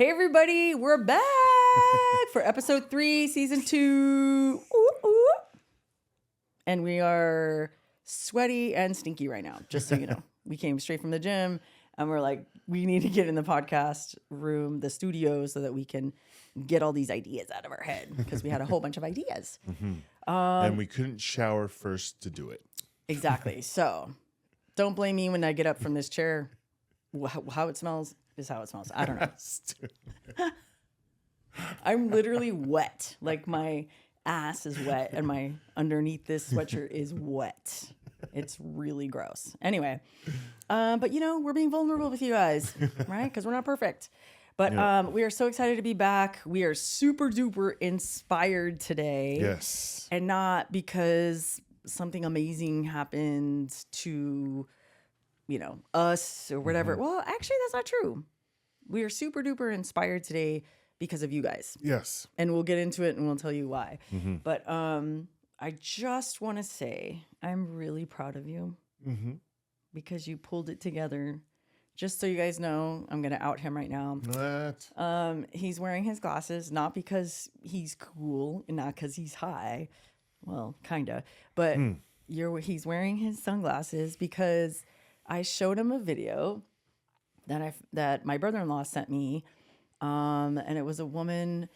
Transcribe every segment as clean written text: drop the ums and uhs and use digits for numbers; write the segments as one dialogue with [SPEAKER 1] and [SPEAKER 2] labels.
[SPEAKER 1] Hey everybody, we're back for episode 3, season 2. Ooh, ooh. And we are sweaty and stinky right now, just so you know. We came straight from the gym and we're like, we need to get in the podcast room, the studio, so that we can get all these ideas out of our head, because we had a whole bunch of ideas.
[SPEAKER 2] And we couldn't shower first to do it.
[SPEAKER 1] Exactly. So don't blame me when I get up from this chair. How it smells is how it smells. I don't know. I'm literally wet. Like my ass is wet and my underneath this sweatshirt is wet. It's really gross. Anyway, but you know, we're being vulnerable with you guys, right? Because we're not perfect. But we are so excited to be back. We are super duper inspired today.
[SPEAKER 2] Yes.
[SPEAKER 1] And not because something amazing happened to, you know, us or whatever. Well, actually, that's not true. We are super duper inspired today because of you guys.
[SPEAKER 2] Yes.
[SPEAKER 1] And we'll get into it and we'll tell you why. But I just want to say I'm really proud of you because you pulled it together. Just so you guys know, I'm going to out him right now.
[SPEAKER 2] What?
[SPEAKER 1] He's wearing his glasses, not because he's cool and not because he's high. Well, kind of. But he's wearing his sunglasses because I showed him a video that my brother-in-law sent me. And it was a woman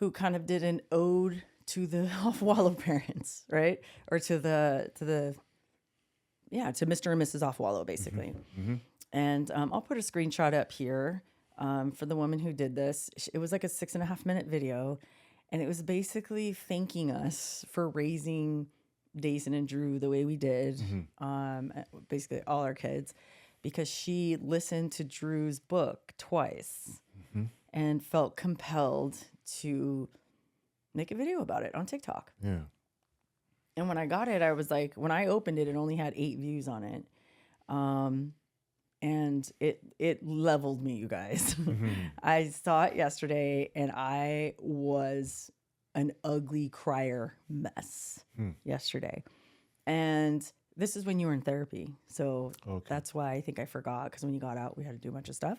[SPEAKER 1] who kind of did an ode to the off-wallow parents, right? Or to Mr. and Mrs. Off-Wallow, basically. And I'll put a screenshot up here for the woman who did this. It was like a 6.5-minute video. And it was basically thanking us for raising Dason and Drew the way we did, basically all our kids, because she listened to Drew's book twice and felt compelled to make a video about it on TikTok.
[SPEAKER 2] Yeah.
[SPEAKER 1] And when I got it, I was like, when I opened it, it only had 8 views on it. And it leveled me, you guys. I saw it yesterday and I was an ugly crier mess yesterday. And this is when you were in therapy. So that's why I think I forgot, because when you got out, we had to do a bunch of stuff.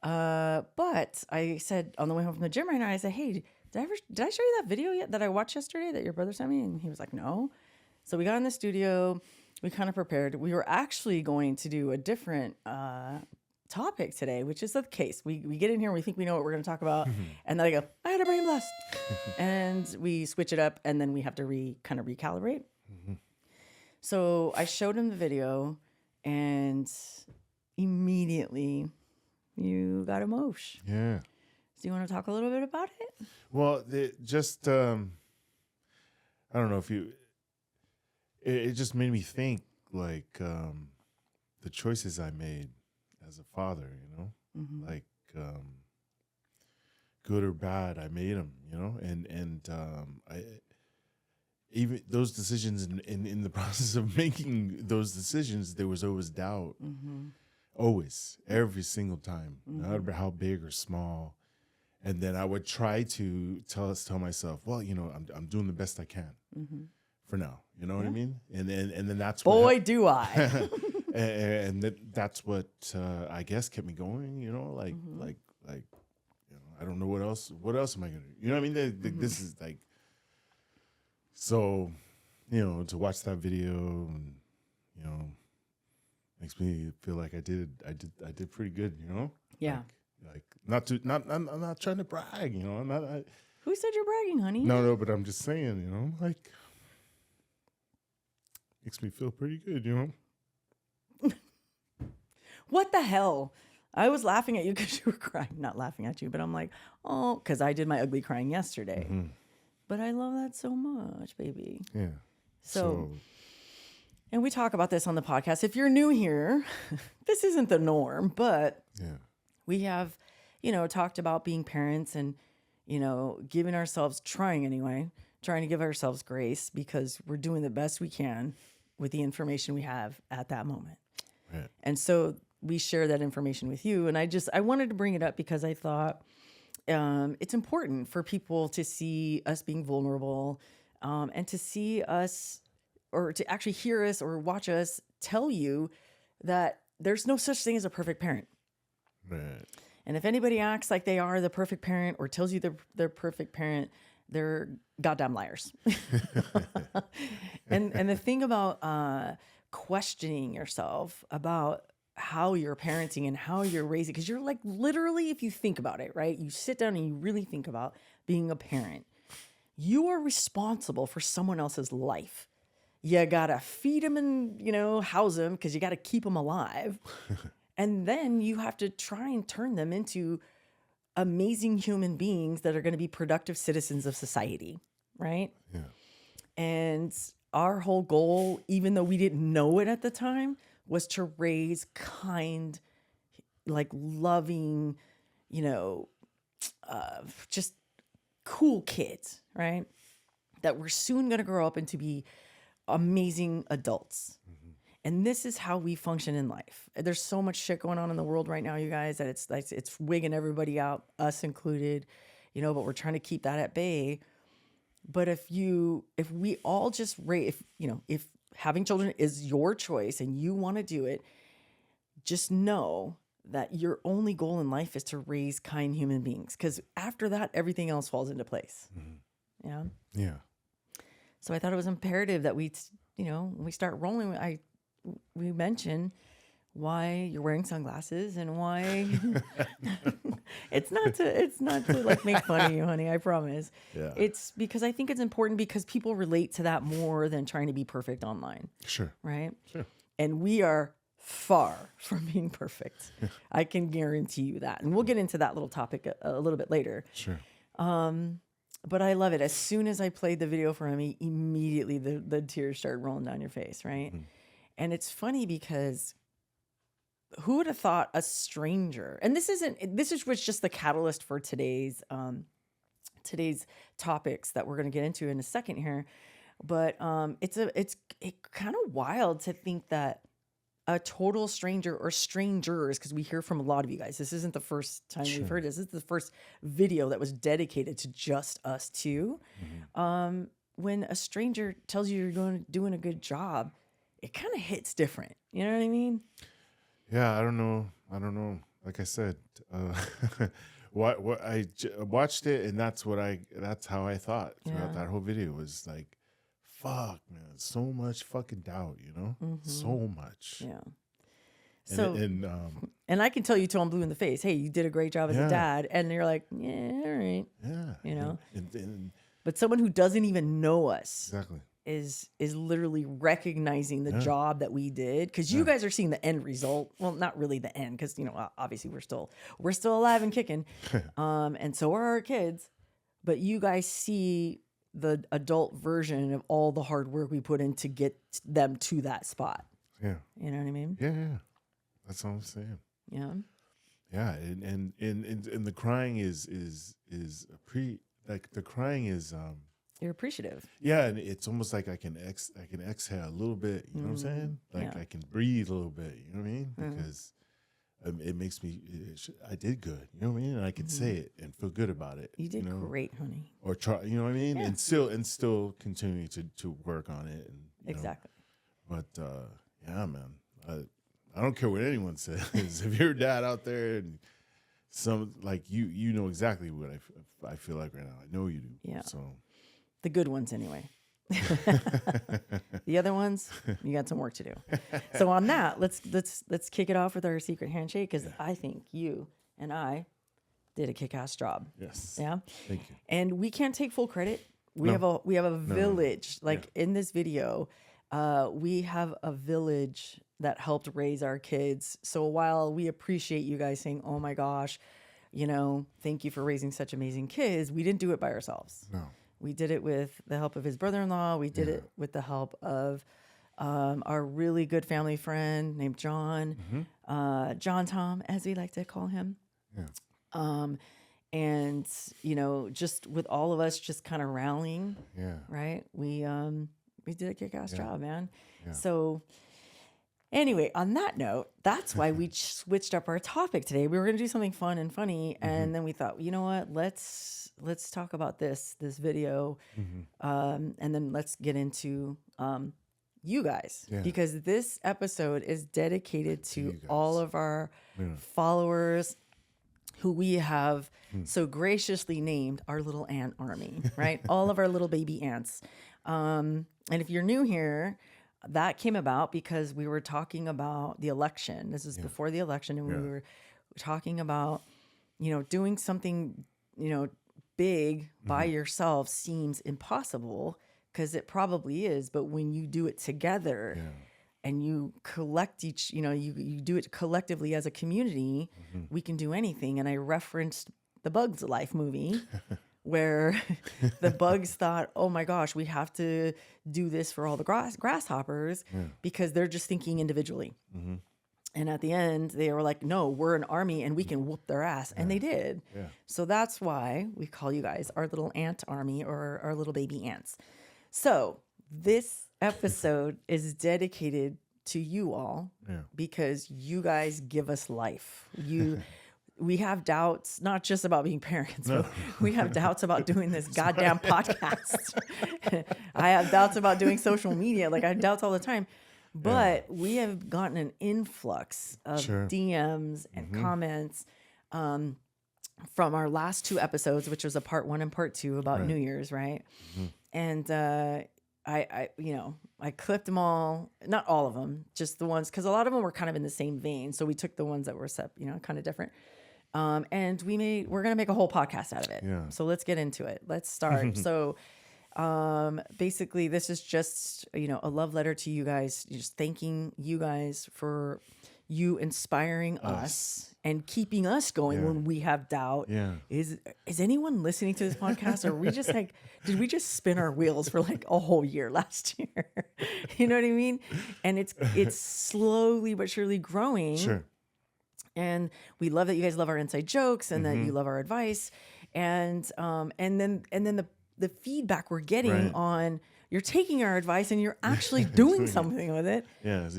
[SPEAKER 1] But I said on the way home from the gym right now, I said, hey, did I show you that video yet that I watched yesterday that your brother sent me? And he was like, no. So we got in the studio. We kind of prepared. We were actually going to do a different topic today, which is the case. We get in here and we think we know what we're going to talk about. And then I go, I had a brain blast. And we switch it up and then we have to kind of recalibrate. So I showed him the video and immediately you got emotion.
[SPEAKER 2] Yeah.
[SPEAKER 1] So you want to talk a little bit about it?
[SPEAKER 2] Well, I don't know if you... It just made me think, like, the choices I made as a father, you know? Like, good or bad, I made them, you know? And I even those decisions, in the process of making those decisions, there was always doubt. Always. Every single time. No matter how big or small. And then I would try to tell myself, well, you know, I'm doing the best I can. For now, you know what I mean? And then that's what
[SPEAKER 1] boy do I.
[SPEAKER 2] and that's what I guess kept me going, you know, like you know, I don't know what else am I gonna do, you know what I mean? This is like, so, you know, to watch that video and, you know, makes me feel like I did pretty good, you know?
[SPEAKER 1] Yeah.
[SPEAKER 2] Like I'm not trying to brag, you know.
[SPEAKER 1] Who said you're bragging, honey?
[SPEAKER 2] No, but I'm just saying, you know, like, makes me feel pretty good, you know?
[SPEAKER 1] What the hell? I was laughing at you because you were crying. Not laughing at you, but I'm like, oh, because I did my ugly crying yesterday. But I love that so much, baby.
[SPEAKER 2] Yeah.
[SPEAKER 1] So, and we talk about this on the podcast. If you're new here, this isn't the norm, but we have, you know, talked about being parents and, you know, trying to give ourselves grace because we're doing the best we can with the information we have at that moment.
[SPEAKER 2] Right.
[SPEAKER 1] And so we share that information with you. And I wanted to bring it up because I thought it's important for people to see us being vulnerable and to see us, or to actually hear us or watch us tell you that there's no such thing as a perfect parent.
[SPEAKER 2] Right.
[SPEAKER 1] And if anybody acts like they are the perfect parent or tells you they're perfect parent, they're goddamn liars. And the thing about questioning yourself about how you're parenting and how you're raising, because you're like literally, if you think about it, right? You sit down and you really think about being a parent. You are responsible for someone else's life. You gotta feed them and, house them because you gotta keep them alive. And then you have to try and turn them into amazing human beings that are going to be productive citizens of society, right?
[SPEAKER 2] Yeah.
[SPEAKER 1] And our whole goal, even though we didn't know it at the time, was to raise kind, like loving, just cool kids, right? That we're soon going to grow up into be amazing adults. And this is how we function in life. There's so much shit going on in the world right now, you guys, that it's wigging everybody out, us included, but we're trying to keep that at bay. But if we all just if having children is your choice and you want to do it, just know that your only goal in life is to raise kind human beings. Because after that, everything else falls into place. Yeah.
[SPEAKER 2] Yeah.
[SPEAKER 1] So I thought it was imperative that we start rolling. We mention why you're wearing sunglasses and why it's not to like make fun of you, honey. I promise.
[SPEAKER 2] Yeah.
[SPEAKER 1] It's because I think it's important because people relate to that more than trying to be perfect online.
[SPEAKER 2] Sure.
[SPEAKER 1] Right.
[SPEAKER 2] Sure.
[SPEAKER 1] And we are far from being perfect. I can guarantee you that. And we'll get into that little topic a little bit later.
[SPEAKER 2] Sure.
[SPEAKER 1] But I love it. As soon as I played the video for him, immediately the tears started rolling down your face, right? Mm-hmm. And it's funny because who would have thought a stranger, and this was just the catalyst for today's topics that we're going to get into in a second here. But it's kind of wild to think that a total stranger or strangers, because we hear from a lot of you guys. This isn't the first time we've heard this. This is the first video that was dedicated to just us two. Mm-hmm. When a stranger tells you you're doing a good job, it kind of hits different. You know what I mean?
[SPEAKER 2] Yeah, I don't know. Like I said, what I watched it, and that's how I thought throughout that whole video was like, fuck, man, so much fucking doubt, mm-hmm. So much.
[SPEAKER 1] Yeah.
[SPEAKER 2] So,
[SPEAKER 1] and I can tell you till I'm blue in the face, hey, you did a great job as a dad. And you're like, yeah, all right.
[SPEAKER 2] Yeah.
[SPEAKER 1] But someone who doesn't even know us
[SPEAKER 2] exactly
[SPEAKER 1] is literally recognizing the job that we did. Because you guys are seeing the end result. Well, not really the end, because, obviously we're still alive and kicking. And so are our kids. But you guys see the adult version of all the hard work we put in to get them to that spot.
[SPEAKER 2] Yeah.
[SPEAKER 1] You know what I mean?
[SPEAKER 2] Yeah. That's all I'm saying.
[SPEAKER 1] Yeah.
[SPEAKER 2] Yeah. And the crying is the crying is,
[SPEAKER 1] you're appreciative.
[SPEAKER 2] Yeah. And it's almost like I can exhale a little bit. You know what I'm saying? Like I can breathe a little bit. You know what I mean? Because it makes me, I did good. You know what I mean? And I can say it and feel good about it.
[SPEAKER 1] You did great, honey.
[SPEAKER 2] Or try, you know what I mean? Yeah. And still continuing to work on it. And
[SPEAKER 1] exactly.
[SPEAKER 2] But yeah, man, I don't care what anyone says. If you're a dad out there and some like you know exactly what I feel like right now. I know you do.
[SPEAKER 1] Yeah.
[SPEAKER 2] So
[SPEAKER 1] the good ones, anyway. The other ones, you got some work to do. So on that, let's kick it off with our secret handshake, because I think you and I did a kick-ass job.
[SPEAKER 2] Yes.
[SPEAKER 1] Yeah.
[SPEAKER 2] Thank you.
[SPEAKER 1] And we can't take full credit. We have a village. Like in this video, we have a village that helped raise our kids. So while we appreciate you guys saying, "Oh my gosh, thank you for raising such amazing kids," we didn't do it by ourselves.
[SPEAKER 2] No.
[SPEAKER 1] We did it with the help of his brother-in-law. We did it with the help of our really good family friend named John, John Tom, as we like to call him. Yeah. And just with all of us just kind of rallying. Yeah. Right. We did a kick-ass job, man. Yeah. So anyway, on that note, that's why we switched up our topic today. We were going to do something fun and funny, and then we thought, you know what? Let's talk about this video, and then let's get into you guys, because this episode is dedicated to all of our followers who we have so graciously named our little ant army, right? All of our little baby ants. And if you're new here, that came about because we were talking about the election. This is before the election, and we were talking about, doing something, big by yourself seems impossible, because it probably is. But when you do it together and you collect you do it collectively as a community, we can do anything. And I referenced the Bugs Life movie where the bugs thought, oh my gosh, we have to do this for all the grasshoppers because they're just thinking individually. And at the end, they were like, no, we're an army and we can whoop their ass. And they did. Yeah. So that's why we call you guys our little ant army, or our little baby ants. So this episode is dedicated to you all because you guys give us life. We have doubts, not just about being parents, but we have doubts about doing this goddamn podcast. I have doubts about doing social media. Like, I have doubts all the time. But we have gotten an influx of DMs and comments from our last 2 episodes, which was a part 1 and part 2 about New Year's, right? And I clipped them all, not all of them, just the ones, because a lot of them were kind of in the same vein. So we took the ones that were kind of different. And we're going to make a whole podcast out of it. Yeah. So let's get into it. Let's start. So basically this is just, a love letter to you guys, just thanking you guys for you inspiring us and keeping us going when we have doubt. Yeah. Is anyone listening to this podcast? Or we just did we just spin our wheels for like a whole year last year? You know what I mean? And it's slowly but surely growing. Sure. And we love that you guys love our inside jokes and that you love our advice. And then the feedback we're getting on, you're taking our advice and you're actually doing something with it.
[SPEAKER 2] Yeah,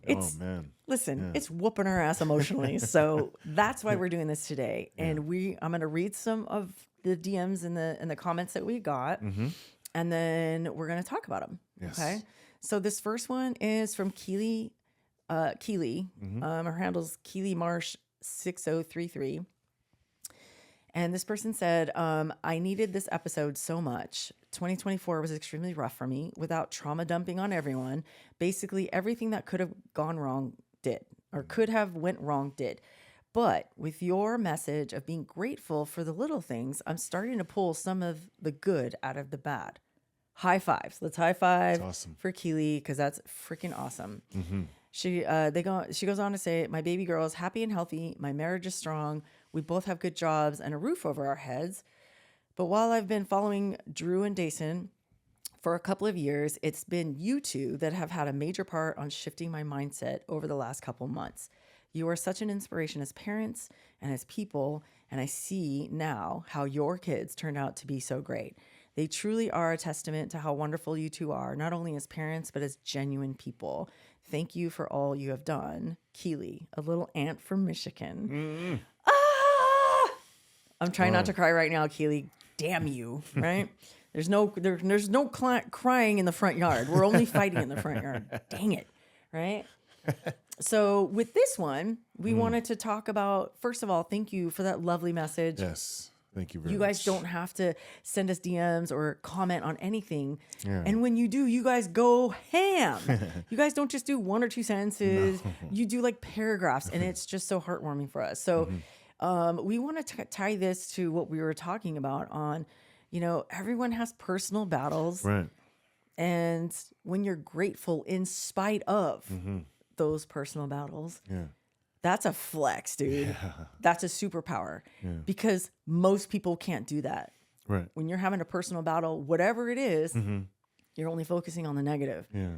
[SPEAKER 2] oh man.
[SPEAKER 1] Listen, it's whooping our ass emotionally. So that's why we're doing this today. And I'm going to read some of the DMs and the comments that we got. And then we're going to talk about them. Yes. Okay. So this first one is from Keely. Her handle's Keely Marsh 6033. And this person said, I needed this episode so much. 2024 was extremely rough for me without trauma dumping on everyone. Basically, everything that could have gone wrong did, or could have went wrong did. But with your message of being grateful for the little things, I'm starting to pull some of the good out of the bad. High fives. Let's high five for Keely, because that's freaking awesome. She goes on to say, my baby girl is happy and healthy. My marriage is strong. We both have good jobs and a roof over our heads. But while I've been following Drew and Dason for a couple of years, it's been you two that have had a major part on shifting my mindset over the last couple months. You are such an inspiration as parents and as people, and I see now how your kids turned out to be so great. They truly are a testament to how wonderful you two are, not only as parents, but as genuine people. Thank you for all you have done. Keely, a little ant from Michigan. I'm trying not to cry right now, Keely. Damn you, right? There's no crying in the front yard. We're only fighting in the front yard. Dang it, right? So with this one, we wanted to talk about, first of all, thank you for that lovely message.
[SPEAKER 2] Yes. Thank you very much.
[SPEAKER 1] You guys don't have to send us DMs or comment on anything. Yeah. And when you do, you guys go ham. You guys don't just do 1 or 2 sentences. No. You do like paragraphs, and it's just so heartwarming for us. So we want to tie this to what we were talking about on, everyone has personal battles. Right. And when you're grateful in spite of those personal battles, that's a flex, dude. Yeah. That's a superpower because most people can't do that. Right. When you're having a personal battle, whatever it is, you're only focusing on the negative. Yeah.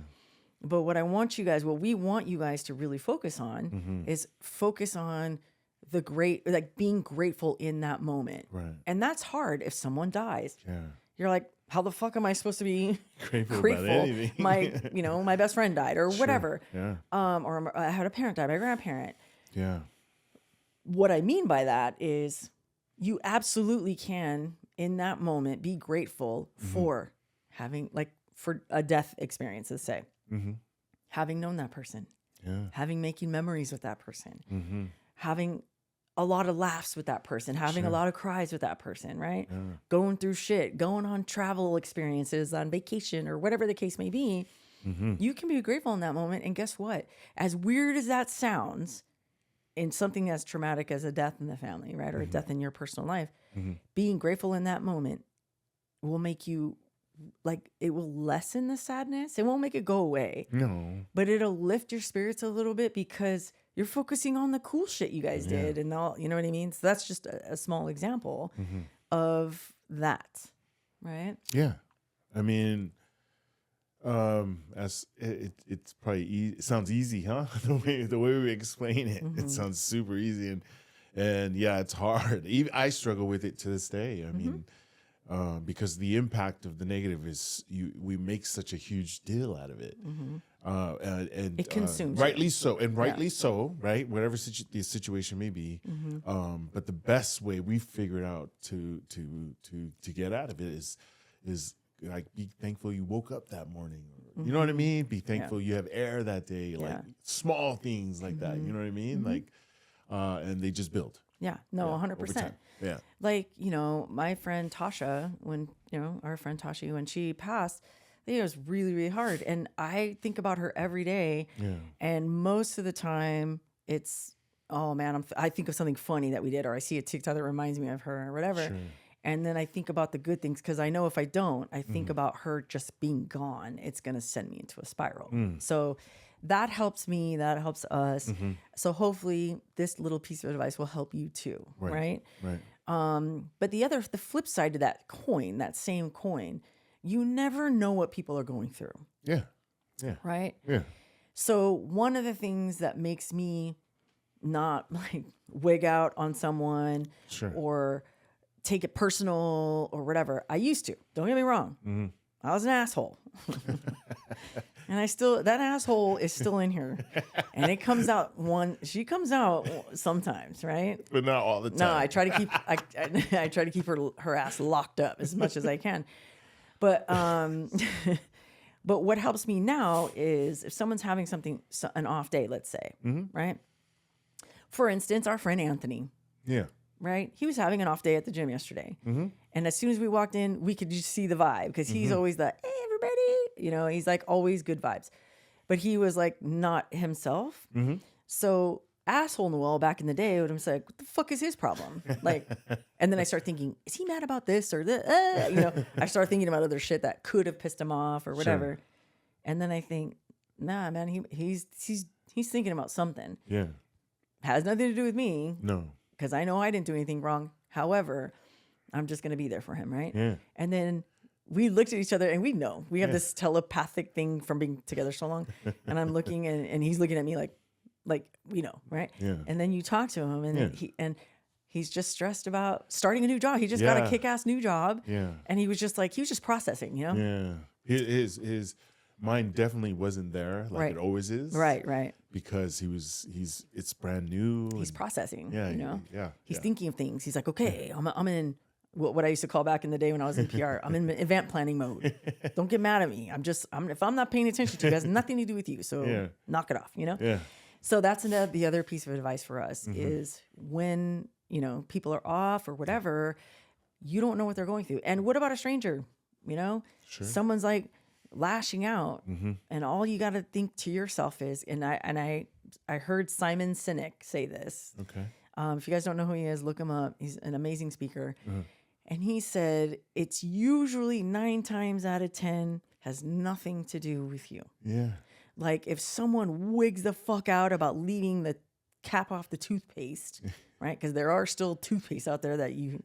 [SPEAKER 1] But what we want you guys to really focus on is focus on the being grateful in that moment. Right. And that's hard if someone dies. Yeah. You're like, how the fuck am I supposed to be grateful? My best friend died or whatever. Yeah. Or I had a parent die, my grandparent. Yeah. What I mean by that is you absolutely can, in that moment, be grateful for having, for a death experience, let's say. Having known that person. Yeah. Having making memories with that person. Having a lot of laughs with that person, having a lot of cries with that person, right?
[SPEAKER 2] Yeah.
[SPEAKER 1] Going through shit, going on travel experiences, on vacation, or whatever the case may be. You can be grateful in that moment. And guess what? As weird as that sounds, in something as traumatic as a death in the family, right? Or a death in your personal life, being grateful in that moment will make you, like, it will lessen the sadness. It won't make it go away.
[SPEAKER 2] No.
[SPEAKER 1] But it'll lift your spirits a little bit because you're focusing on the cool shit you guys did and all, you know what I mean? So that's just a small example of that, right?
[SPEAKER 2] Yeah. I mean, as it's probably it sounds easy, huh? the way we explain it, it sounds super easy, and yeah, it's hard. Even I struggle with it to this day. I mean, because the impact of the negative is we make such a huge deal out of it, and
[SPEAKER 1] It consumes
[SPEAKER 2] rightly
[SPEAKER 1] you.
[SPEAKER 2] so, and rightly so, right? Whatever the situation may be, but the best way we figured out to get out of it is like, be thankful you woke up that morning. Or, you know what I mean? Be thankful you have air that day. Like small things like that. You know what I mean? Like, and they just build.
[SPEAKER 1] Yeah, no,
[SPEAKER 2] over
[SPEAKER 1] 100%.
[SPEAKER 2] time. Yeah.
[SPEAKER 1] Like, my friend Tasha, our friend Tasha, when she passed, I think it was really, really hard. And I think about her every day.
[SPEAKER 2] Yeah.
[SPEAKER 1] And most of the time it's, oh man, I think of something funny that we did, or I see a TikTok that reminds me of her or whatever.
[SPEAKER 2] Sure.
[SPEAKER 1] And then I think about the good things, because I know if I don't, I think about her just being gone, it's going to send me into a spiral. So that helps me, that helps us. So hopefully this little piece of advice will help you too, right?
[SPEAKER 2] Right.
[SPEAKER 1] But the flip side to that coin, that same coin, you never know what people are going through,
[SPEAKER 2] Yeah. Yeah.
[SPEAKER 1] right?
[SPEAKER 2] Yeah.
[SPEAKER 1] So one of the things that makes me not like wig out on someone
[SPEAKER 2] Sure.
[SPEAKER 1] or take it personal or whatever. I used to. Don't get me wrong. I was an asshole. And that asshole is still in her. And it comes out she comes out sometimes, right?
[SPEAKER 2] But not all the time.
[SPEAKER 1] No, I try to keep I try to keep her ass locked up as much as I can. But but what helps me now is if someone's having an off day, let's say, right? For instance, our friend Anthony.
[SPEAKER 2] Yeah.
[SPEAKER 1] Right? He was having an off day at the gym yesterday. And as soon as we walked in, we could just see the vibe, because he's always the, hey, everybody, he's like always good vibes. But he was like not himself. So asshole Noel back in the day would have said, what the fuck is his problem? Like, and then I start thinking, is he mad about this or that? I start thinking about other shit that could have pissed him off or whatever. Sure. And then I think, nah, man, he's thinking about something.
[SPEAKER 2] Yeah.
[SPEAKER 1] Has nothing to do with me.
[SPEAKER 2] No.
[SPEAKER 1] Because I know I didn't do anything wrong. However, I'm just going to be there for him, right?
[SPEAKER 2] Yeah.
[SPEAKER 1] And then we looked at each other and we know. We have this telepathic thing from being together so long. And I'm looking and he's looking at me like we know, right?
[SPEAKER 2] Yeah.
[SPEAKER 1] And then you talk to him and he's just stressed about starting a new job. He just got a kick-ass new job.
[SPEAKER 2] Yeah.
[SPEAKER 1] And he was just processing,
[SPEAKER 2] Yeah. His mind definitely wasn't there like it always is.
[SPEAKER 1] Right.
[SPEAKER 2] Because it's brand new.
[SPEAKER 1] He's processing.
[SPEAKER 2] Yeah.
[SPEAKER 1] He's thinking of things. He's like, okay, I'm in what I used to call back in the day when I was in PR. I'm in event planning mode. Don't get mad at me. If I'm not paying attention to you, it has nothing to do with you. So knock it off,
[SPEAKER 2] Yeah.
[SPEAKER 1] So that's the other piece of advice for us is when, people are off or whatever, you don't know what they're going through. And what about a stranger?
[SPEAKER 2] Sure.
[SPEAKER 1] Someone's like lashing out and all you got to think to yourself is, and I heard Simon Sinek say this.
[SPEAKER 2] Okay.
[SPEAKER 1] If you guys don't know who he is, look him up. He's an amazing speaker. And he said, it's usually 9 times out of 10 has nothing to do with you.
[SPEAKER 2] Yeah.
[SPEAKER 1] Like if someone wigs the fuck out about leaving the cap off the toothpaste, right? Because there are still toothpaste out there that you...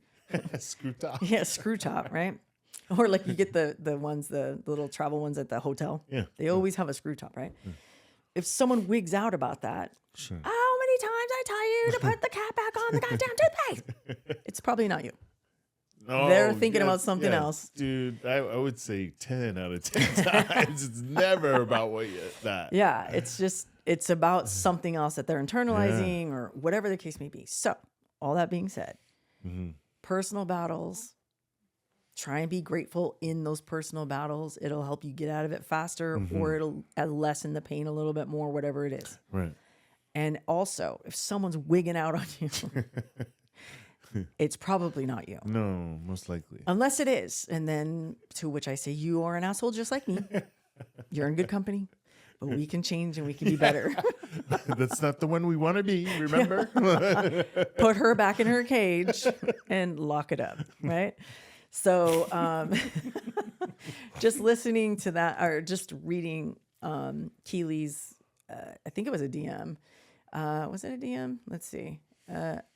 [SPEAKER 2] Screw top.
[SPEAKER 1] Yeah, screw top, right? Or like you get the ones, the little travel ones at the hotel.
[SPEAKER 2] Yeah.
[SPEAKER 1] They always have a screw top, right? If someone wigs out about that, how many times I tell you to put the cap back on the goddamn toothpaste? It's probably not you.
[SPEAKER 2] Oh,
[SPEAKER 1] They're thinking about something else.
[SPEAKER 2] Dude, I would say 10 out of 10 times. It's never about that.
[SPEAKER 1] Yeah, it's about something else that they're internalizing or whatever the case may be. So, all that being said, personal battles, try and be grateful in those personal battles. It'll help you get out of it faster or it'll lessen the pain a little bit more, whatever it is.
[SPEAKER 2] Right.
[SPEAKER 1] And also, if someone's wigging out on you, it's probably not you.
[SPEAKER 2] No, most likely.
[SPEAKER 1] Unless it is. And then to which I say, you are an asshole just like me. You're in good company, but we can change and we can be better.
[SPEAKER 2] That's not the one we want to be, remember?
[SPEAKER 1] Put her back in her cage and lock it up, right? So just listening to that, or just reading Keely's, I think it was a DM. Was it a DM? Let's see.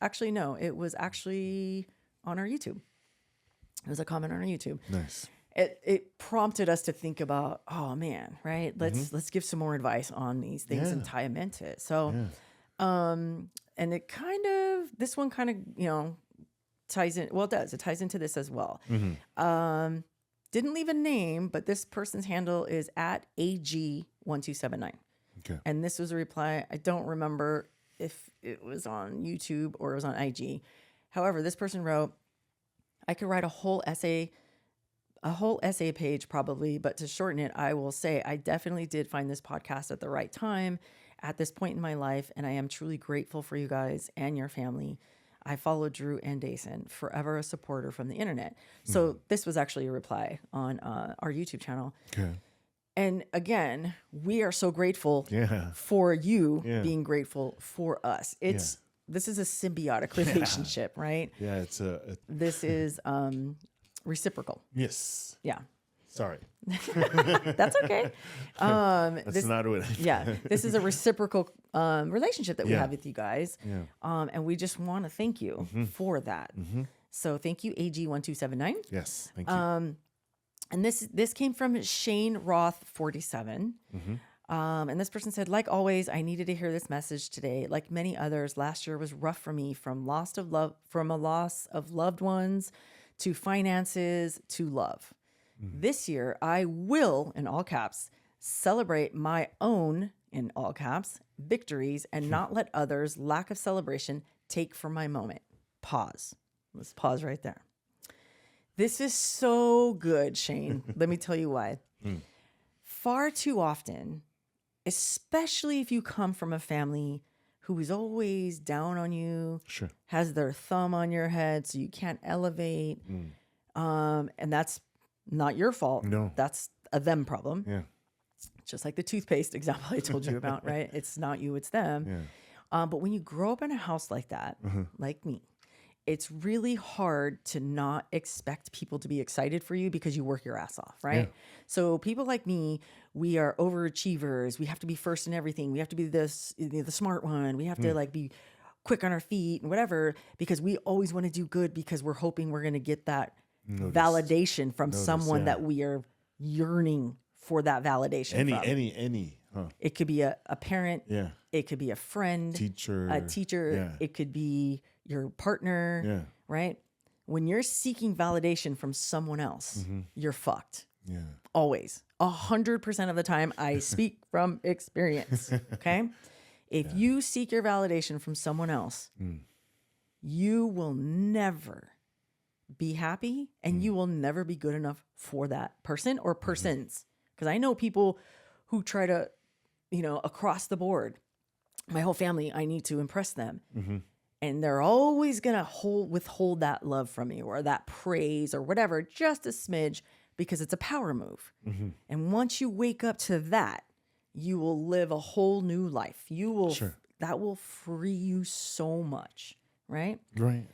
[SPEAKER 1] Actually, no, it was actually on our YouTube. It was a comment on our YouTube.
[SPEAKER 2] Nice.
[SPEAKER 1] It prompted us to think about, oh man, right? Let's give some more advice on these things and tie them into it. So, and it kind of, this one kind of, ties in. Well, it does. It ties into this as well. Didn't leave a name, but this person's handle is at AG1279.
[SPEAKER 2] Okay.
[SPEAKER 1] And this was a reply. I don't remember if it was on YouTube or it was on IG. However, this person wrote, I could write a whole essay page probably, but to shorten it, I will say I definitely did find this podcast at the right time at this point in my life, and I am truly grateful for you guys and your family. I follow Drew and Dason, forever a supporter from the internet. So this was actually a reply on our YouTube channel.
[SPEAKER 2] Okay.
[SPEAKER 1] And again, we are so grateful for you being grateful for us. This is a symbiotic relationship, right?
[SPEAKER 2] Yeah,
[SPEAKER 1] this is reciprocal.
[SPEAKER 2] Yes.
[SPEAKER 1] Yeah.
[SPEAKER 2] Sorry.
[SPEAKER 1] That's okay.
[SPEAKER 2] That's not what
[SPEAKER 1] this is a reciprocal relationship that we have with you guys.
[SPEAKER 2] Yeah.
[SPEAKER 1] And we just want to thank you for that. So thank you, AG1279.
[SPEAKER 2] Yes. Thank you.
[SPEAKER 1] And this came from Shane Roth 47. And this person said, like always, I needed to hear this message today. Like many others, last year was rough for me, from a loss of loved ones to finances to love. This year, I will, in all caps, celebrate my own, in all caps, victories and not let others' lack of celebration take from my moment. Pause. Let's pause right there. This is so good, Shane. Let me tell you why. Far too often, especially if you come from a family who is always down on you, has their thumb on your head so you can't elevate, and that's not your fault.
[SPEAKER 2] No.
[SPEAKER 1] That's a them problem.
[SPEAKER 2] Yeah.
[SPEAKER 1] Just like the toothpaste example I told you about, right? It's not you, it's them.
[SPEAKER 2] Yeah.
[SPEAKER 1] But when you grow up in a house like that, like me, it's really hard to not expect people to be excited for you because you work your ass off, right?
[SPEAKER 2] Yeah.
[SPEAKER 1] So people like me, we are overachievers. We have to be first in everything. We have to be the smart one. We have to like be quick on our feet and whatever, because we always want to do good because we're hoping we're going to get that validation from someone that we are yearning for that validation from.
[SPEAKER 2] Any. Huh.
[SPEAKER 1] It could be a parent.
[SPEAKER 2] Yeah.
[SPEAKER 1] It could be a friend.
[SPEAKER 2] Teacher.
[SPEAKER 1] A teacher.
[SPEAKER 2] Yeah.
[SPEAKER 1] It could be your partner.
[SPEAKER 2] Yeah.
[SPEAKER 1] Right? When you're seeking validation from someone else, you're fucked.
[SPEAKER 2] Yeah.
[SPEAKER 1] Always. 100% of the time. I speak from experience. Okay? If you seek your validation from someone else, you will never be happy and you will never be good enough for that person or persons. Because I know people who try to, across the board, my whole family, I need to impress them. And they're always going to withhold that love from you or that praise or whatever, just a smidge, because it's a power move. And once you wake up to that, you will live a whole new life. You will, that will free you so much. Right?
[SPEAKER 2] Right.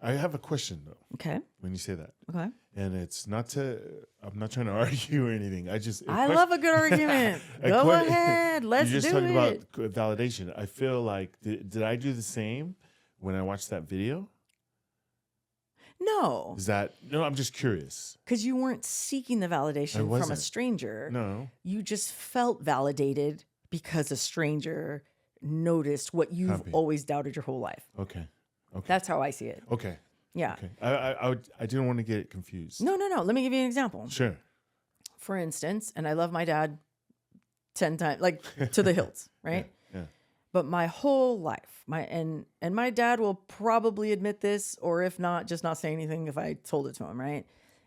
[SPEAKER 2] I have a question though.
[SPEAKER 1] Okay.
[SPEAKER 2] When you say that.
[SPEAKER 1] Okay.
[SPEAKER 2] And it's not I'm not trying to argue or anything.
[SPEAKER 1] I love a good argument. Go ahead. Let's do it.
[SPEAKER 2] You just talked about validation. I feel like, did I do the same when I watched that video?
[SPEAKER 1] No.
[SPEAKER 2] No, I'm just curious.
[SPEAKER 1] Because you weren't seeking the validation from a stranger.
[SPEAKER 2] No.
[SPEAKER 1] You just felt validated because a stranger noticed what you've always doubted your whole life.
[SPEAKER 2] Okay.
[SPEAKER 1] That's how I see it.
[SPEAKER 2] Okay.
[SPEAKER 1] Yeah.
[SPEAKER 2] Okay. I didn't want to get it confused.
[SPEAKER 1] No. Let me give you an example.
[SPEAKER 2] Sure.
[SPEAKER 1] For instance, and I love my dad 10 times, like to the hills, right?
[SPEAKER 2] Yeah.
[SPEAKER 1] But my whole life, and my dad will probably admit this, or if not, just not say anything if I told it to him, right?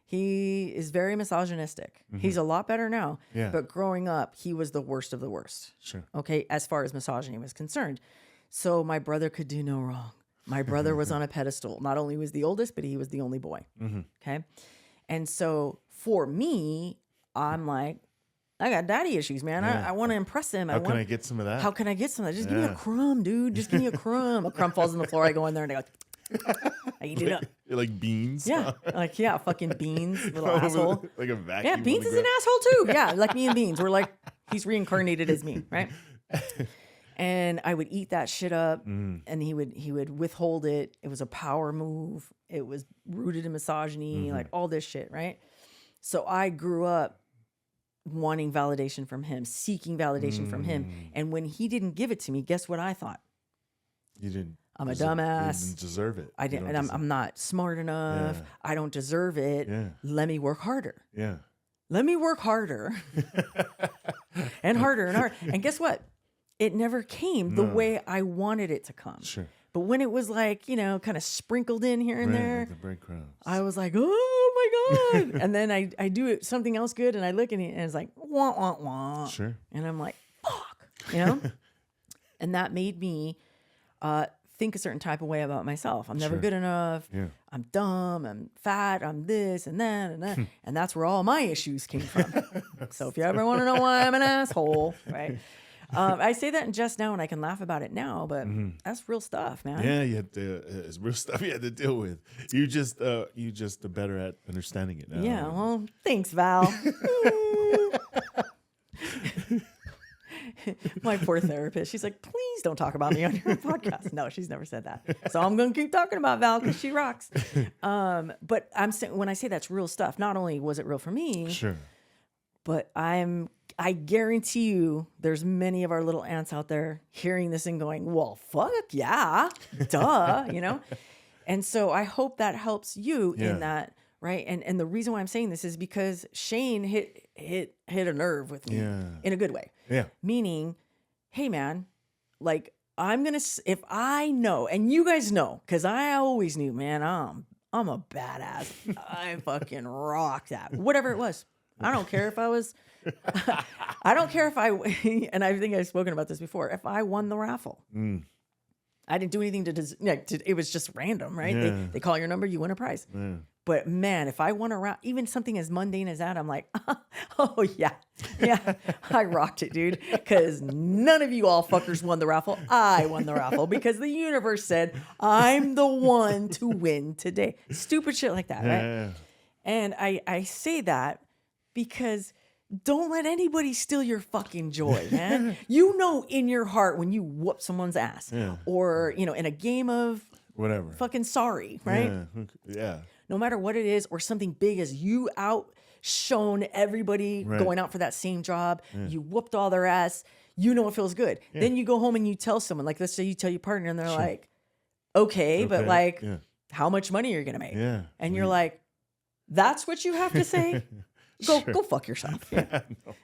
[SPEAKER 1] He is very misogynistic. He's a lot better now.
[SPEAKER 2] Yeah.
[SPEAKER 1] But growing up, he was the worst of the worst.
[SPEAKER 2] Sure.
[SPEAKER 1] Okay, as far as misogyny was concerned. So my brother could do no wrong. My brother was on a pedestal. Not only was the oldest, but he was the only boy. Okay. And so for me, I'm like, I got daddy issues, man. I want to impress him.
[SPEAKER 2] How can I get some of that?
[SPEAKER 1] How can I get some of that? Just give me a crumb, dude. Just give me a crumb. A crumb falls on the floor. I go in there and I go, I eat it up.
[SPEAKER 2] Like beans?
[SPEAKER 1] Yeah. Like, yeah, fucking Beans, little asshole.
[SPEAKER 2] Like a vacuum.
[SPEAKER 1] Yeah, Beans is an asshole too. Yeah, like me and Beans. We're like, he's reincarnated as me, right? And I would eat that shit up, and he would withhold it. It was a power move. It was rooted in misogyny, like all this shit, right? So I grew up wanting validation from him, seeking validation from him. And when he didn't give it to me, guess what I thought?
[SPEAKER 2] You didn't.
[SPEAKER 1] I'm a dumbass.
[SPEAKER 2] You didn't deserve it.
[SPEAKER 1] I didn't. And I'm not smart enough.
[SPEAKER 2] Yeah.
[SPEAKER 1] I don't deserve it.
[SPEAKER 2] Yeah.
[SPEAKER 1] Let me work harder.
[SPEAKER 2] Yeah.
[SPEAKER 1] Let me work harder and harder and harder. And guess what? It never came the way I wanted it to come.
[SPEAKER 2] Sure.
[SPEAKER 1] But when it was like, you know, kind of sprinkled in here and there,
[SPEAKER 2] like the breadcrumbs.
[SPEAKER 1] I was like, oh my God. And then I do it something else good and I look at it and it's like, wah, wah, wah.
[SPEAKER 2] Sure.
[SPEAKER 1] And I'm like, fuck, you know? And that made me think a certain type of way about myself. I'm never good enough.
[SPEAKER 2] Yeah.
[SPEAKER 1] I'm dumb. I'm fat. I'm this and that and that. And that's where all my issues came from. So if you ever want to know why I'm an asshole, right? I say that in jest now and I can laugh about it now, but that's real stuff, man.
[SPEAKER 2] Yeah, you had to, it's real stuff you had to deal with. You just are better at understanding it now.
[SPEAKER 1] Yeah, well, thanks, Val. My poor therapist. She's like, please don't talk about me on your podcast. No, she's never said that. So I'm going to keep talking about Val because she rocks. But I'm saying, when I say that's real stuff, not only was it real for me,
[SPEAKER 2] Sure.
[SPEAKER 1] but I guarantee you there's many of our little ants out there hearing this and going, well, fuck yeah, duh, you know? And so I hope that helps you in that, right? And the reason why I'm saying this is because Shane hit a nerve with me in a good way.
[SPEAKER 2] Yeah.
[SPEAKER 1] Meaning, hey man, like if I know, and you guys know, because I always knew, man, I'm a badass. I fucking rock that. Whatever it was. I don't care if I was, I don't care if and I think I've spoken about this before, if I won the raffle. I didn't do anything it was just random, right?
[SPEAKER 2] Yeah.
[SPEAKER 1] They call your number, you win a prize.
[SPEAKER 2] Yeah.
[SPEAKER 1] But man, if I won a round, even something as mundane as that, I'm like, oh yeah, I rocked it, dude. Because none of you all fuckers won the raffle. I won the raffle because the universe said I'm the one to win today. Stupid shit like that, right?
[SPEAKER 2] Yeah.
[SPEAKER 1] And I say that because don't let anybody steal your fucking joy, man. You know in your heart when you whoop someone's ass, or you know in a game of
[SPEAKER 2] Whatever.
[SPEAKER 1] fucking sorry, right?
[SPEAKER 2] Yeah.
[SPEAKER 1] No matter what it is, or something big as you outshone everybody going out for that same job. You whooped all their ass. You know it feels good. Then you go home and you tell someone, like let's say you tell your partner and they're like, okay, but like, how much money are you gonna make?
[SPEAKER 2] Yeah.
[SPEAKER 1] And you're like, that's what you have to say? Go fuck yourself. Yeah.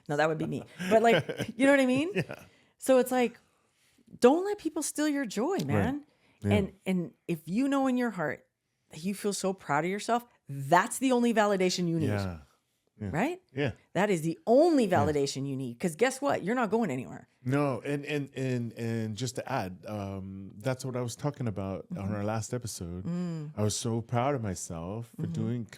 [SPEAKER 1] No, that would be me. But like, you know what I mean? Yeah. So it's like, don't let people steal your joy, man. Right. Yeah. And if you know in your heart that you feel so proud of yourself, that's the only validation you need.
[SPEAKER 2] Yeah.
[SPEAKER 1] Right?
[SPEAKER 2] Yeah.
[SPEAKER 1] That is the only validation you need. Because guess what? You're not going anywhere.
[SPEAKER 2] No, and just to add, that's what I was talking about on our last episode. I was so proud of myself for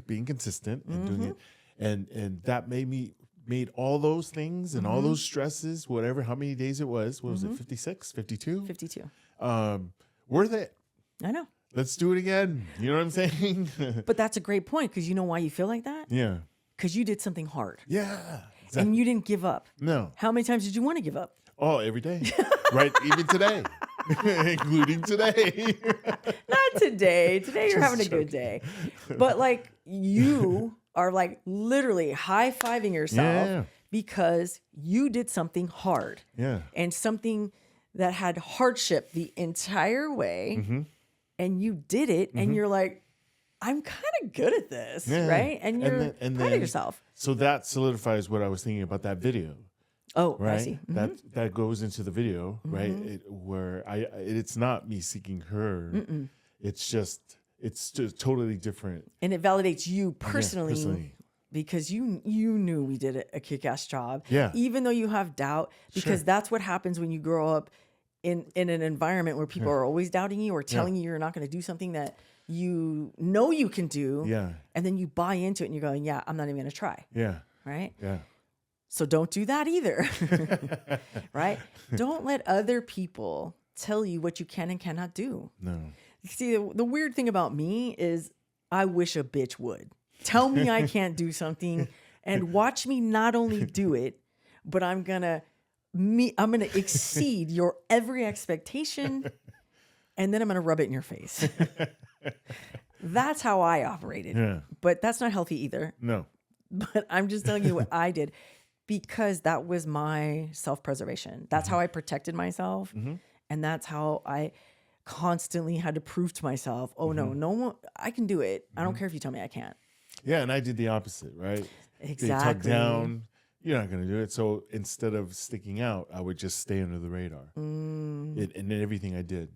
[SPEAKER 2] being consistent and doing it. And that made all those things and all those stresses, whatever, how many days it was. What was it, 56, 52?
[SPEAKER 1] 52.
[SPEAKER 2] Worth it.
[SPEAKER 1] I know.
[SPEAKER 2] Let's do it again. You know what I'm saying?
[SPEAKER 1] But that's a great point because you know why you feel like that?
[SPEAKER 2] Yeah.
[SPEAKER 1] Because you did something hard.
[SPEAKER 2] Yeah. Exactly.
[SPEAKER 1] And you didn't give up.
[SPEAKER 2] No.
[SPEAKER 1] How many times did you want to give up?
[SPEAKER 2] Oh, every day. Right? Even today. Including today.
[SPEAKER 1] Not today. Today you're having a good day. But like you are like literally high-fiving yourself because you did something hard.
[SPEAKER 2] Yeah.
[SPEAKER 1] And something that had hardship the entire way. And you did it. And you're like, I'm kind of good at this. Right? And you're proud of yourself.
[SPEAKER 2] So that solidifies what I was thinking about that video.
[SPEAKER 1] Oh,
[SPEAKER 2] right.
[SPEAKER 1] I see.
[SPEAKER 2] That goes into the video, right? Where it's not me seeking her. It's it's just totally different.
[SPEAKER 1] And it validates you
[SPEAKER 2] Yeah,
[SPEAKER 1] personally. Because you knew we did a kick-ass job.
[SPEAKER 2] Yeah.
[SPEAKER 1] Even though you have doubt, because that's what happens when you grow up in an environment where people are always doubting you or telling you you're not going to do something that you know you can do.
[SPEAKER 2] Yeah.
[SPEAKER 1] And then you buy into it and you're going, yeah, I'm not even going to try.
[SPEAKER 2] Yeah.
[SPEAKER 1] Right?
[SPEAKER 2] Yeah.
[SPEAKER 1] So don't do that either. Right? Don't let other people tell you what you can and cannot do.
[SPEAKER 2] No.
[SPEAKER 1] See, the weird thing about me is I wish a bitch would. Tell me I can't do something and watch me not only do it, but I'm gonna exceed your every expectation, and then I'm gonna rub it in your face. That's how I operated.
[SPEAKER 2] Yeah.
[SPEAKER 1] But that's not healthy either.
[SPEAKER 2] No.
[SPEAKER 1] But I'm just telling you what I did because that was my self-preservation. That's how I protected myself. And that's how I constantly had to prove to myself, oh no one, I can do it. I don't care if you tell me I can't.
[SPEAKER 2] Yeah, and I did the opposite, right?
[SPEAKER 1] Exactly.
[SPEAKER 2] They tuck down. You're not going to do it. So instead of sticking out, I would just stay under the radar. And in everything I did,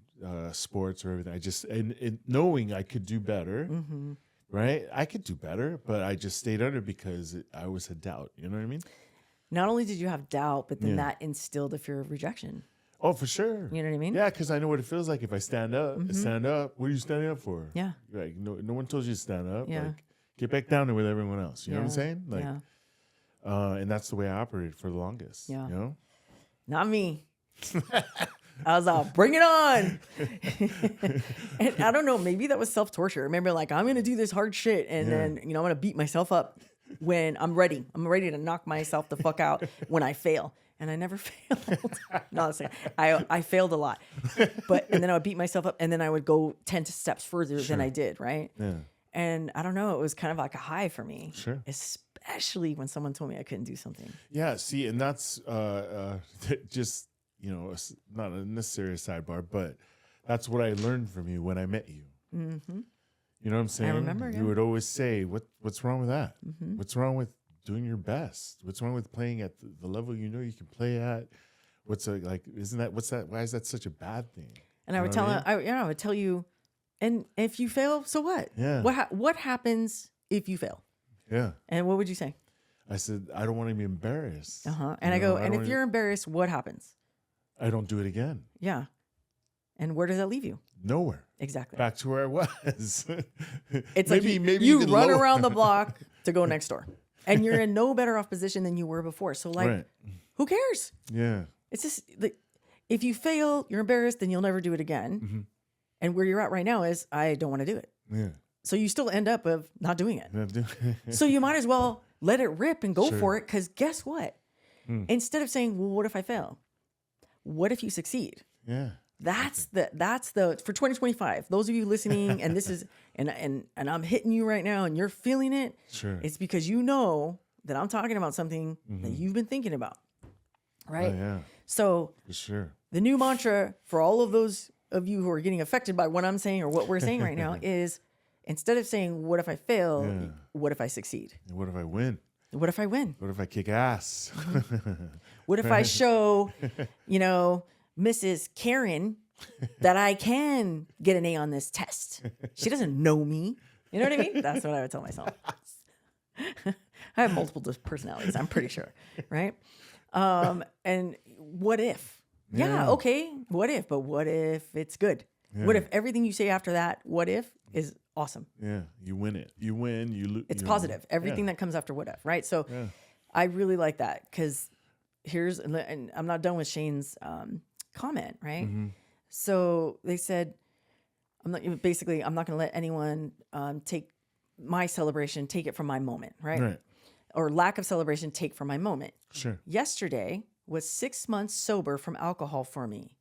[SPEAKER 2] sports or everything, I just and knowing I could do better, right? I could do better, but I just stayed under because I always had doubt. You know what I mean?
[SPEAKER 1] Not only did you have doubt, but then that instilled a fear of rejection.
[SPEAKER 2] Oh, for sure.
[SPEAKER 1] You know what I mean?
[SPEAKER 2] Yeah, because I know what it feels like if I stand up. Stand up. What are you standing up for?
[SPEAKER 1] Yeah.
[SPEAKER 2] Like no one told you to stand up.
[SPEAKER 1] Yeah.
[SPEAKER 2] Like, get back down there with everyone else. You know what I'm saying? Like,
[SPEAKER 1] yeah.
[SPEAKER 2] And that's the way I operated for the longest.
[SPEAKER 1] Yeah.
[SPEAKER 2] You know?
[SPEAKER 1] Not me. I was all, bring it on. And I don't know, maybe that was self-torture. Remember, like, I'm going to do this hard shit. And then, I'm going to beat myself up when I'm ready. I'm ready to knock myself the fuck out when I fail. And I never failed. No, I failed a lot. And then I would beat myself up and then I would go 10 steps further than I did, right?
[SPEAKER 2] Yeah.
[SPEAKER 1] And I don't know, it was kind of like a high for me.
[SPEAKER 2] Sure.
[SPEAKER 1] Especially when someone told me I couldn't do something.
[SPEAKER 2] Yeah. See, and that's just, not a necessary sidebar, but that's what I learned from you when I met you. Mm-hmm. You know what I'm saying?
[SPEAKER 1] I remember.
[SPEAKER 2] You would always say, what's wrong with that? Mm-hmm. What's wrong with doing your best? What's wrong with playing at the level you know you can play at? Why is that such a bad thing?
[SPEAKER 1] And I would I would tell you, and if you fail, so what?
[SPEAKER 2] Yeah.
[SPEAKER 1] What happens if you fail?
[SPEAKER 2] Yeah.
[SPEAKER 1] And what would you say?
[SPEAKER 2] I said, I don't want to be embarrassed.
[SPEAKER 1] And I go, and if you're embarrassed, what happens?
[SPEAKER 2] I don't do it again.
[SPEAKER 1] Yeah. And where does that leave you?
[SPEAKER 2] Nowhere.
[SPEAKER 1] Exactly.
[SPEAKER 2] Back to where I was.
[SPEAKER 1] It's maybe you run around the block to go next door. And you're in no better off position than you were before. So who cares?
[SPEAKER 2] Yeah.
[SPEAKER 1] It's just like, if you fail, you're embarrassed, then you'll never do it again. Mm-hmm. And where you're at right now is, I don't want to do it.
[SPEAKER 2] Yeah.
[SPEAKER 1] So you still end up of not doing it. So you might as well let it rip and go for it. Because guess what? Instead of saying, well, what if I fail? What if you succeed?
[SPEAKER 2] Yeah.
[SPEAKER 1] That's the for 2025. Those of you listening, and this is and I'm hitting you right now, and you're feeling it.
[SPEAKER 2] Sure.
[SPEAKER 1] It's because you know that I'm talking about something that you've been thinking about, right?
[SPEAKER 2] Oh, yeah.
[SPEAKER 1] So
[SPEAKER 2] for sure,
[SPEAKER 1] the new mantra for all of those of you who are getting affected by what I'm saying or what we're saying right now is, instead of saying "What if I fail?" What if I succeed?
[SPEAKER 2] And what if I win?
[SPEAKER 1] What if I win?
[SPEAKER 2] What if I kick ass?
[SPEAKER 1] What if I show, Mrs. Karen, that I can get an A on this test? She doesn't know me. You know what I mean? That's what I would tell myself. I have multiple personalities, I'm pretty sure, right? And what if? Yeah, okay. What if? But what if it's good? Yeah. What if everything you say after that, what if, is awesome?
[SPEAKER 2] Yeah, you win it. You win, you lose.
[SPEAKER 1] It's positive. Everything that comes after what if, right? So I really like that because and I'm not done with Shane's comment, right? Mm-hmm. So they said, I'm not going to let anyone take my celebration, take it from my moment, right? Or lack of celebration, take from my moment.
[SPEAKER 2] Sure.
[SPEAKER 1] Yesterday was 6 months sober from alcohol for me.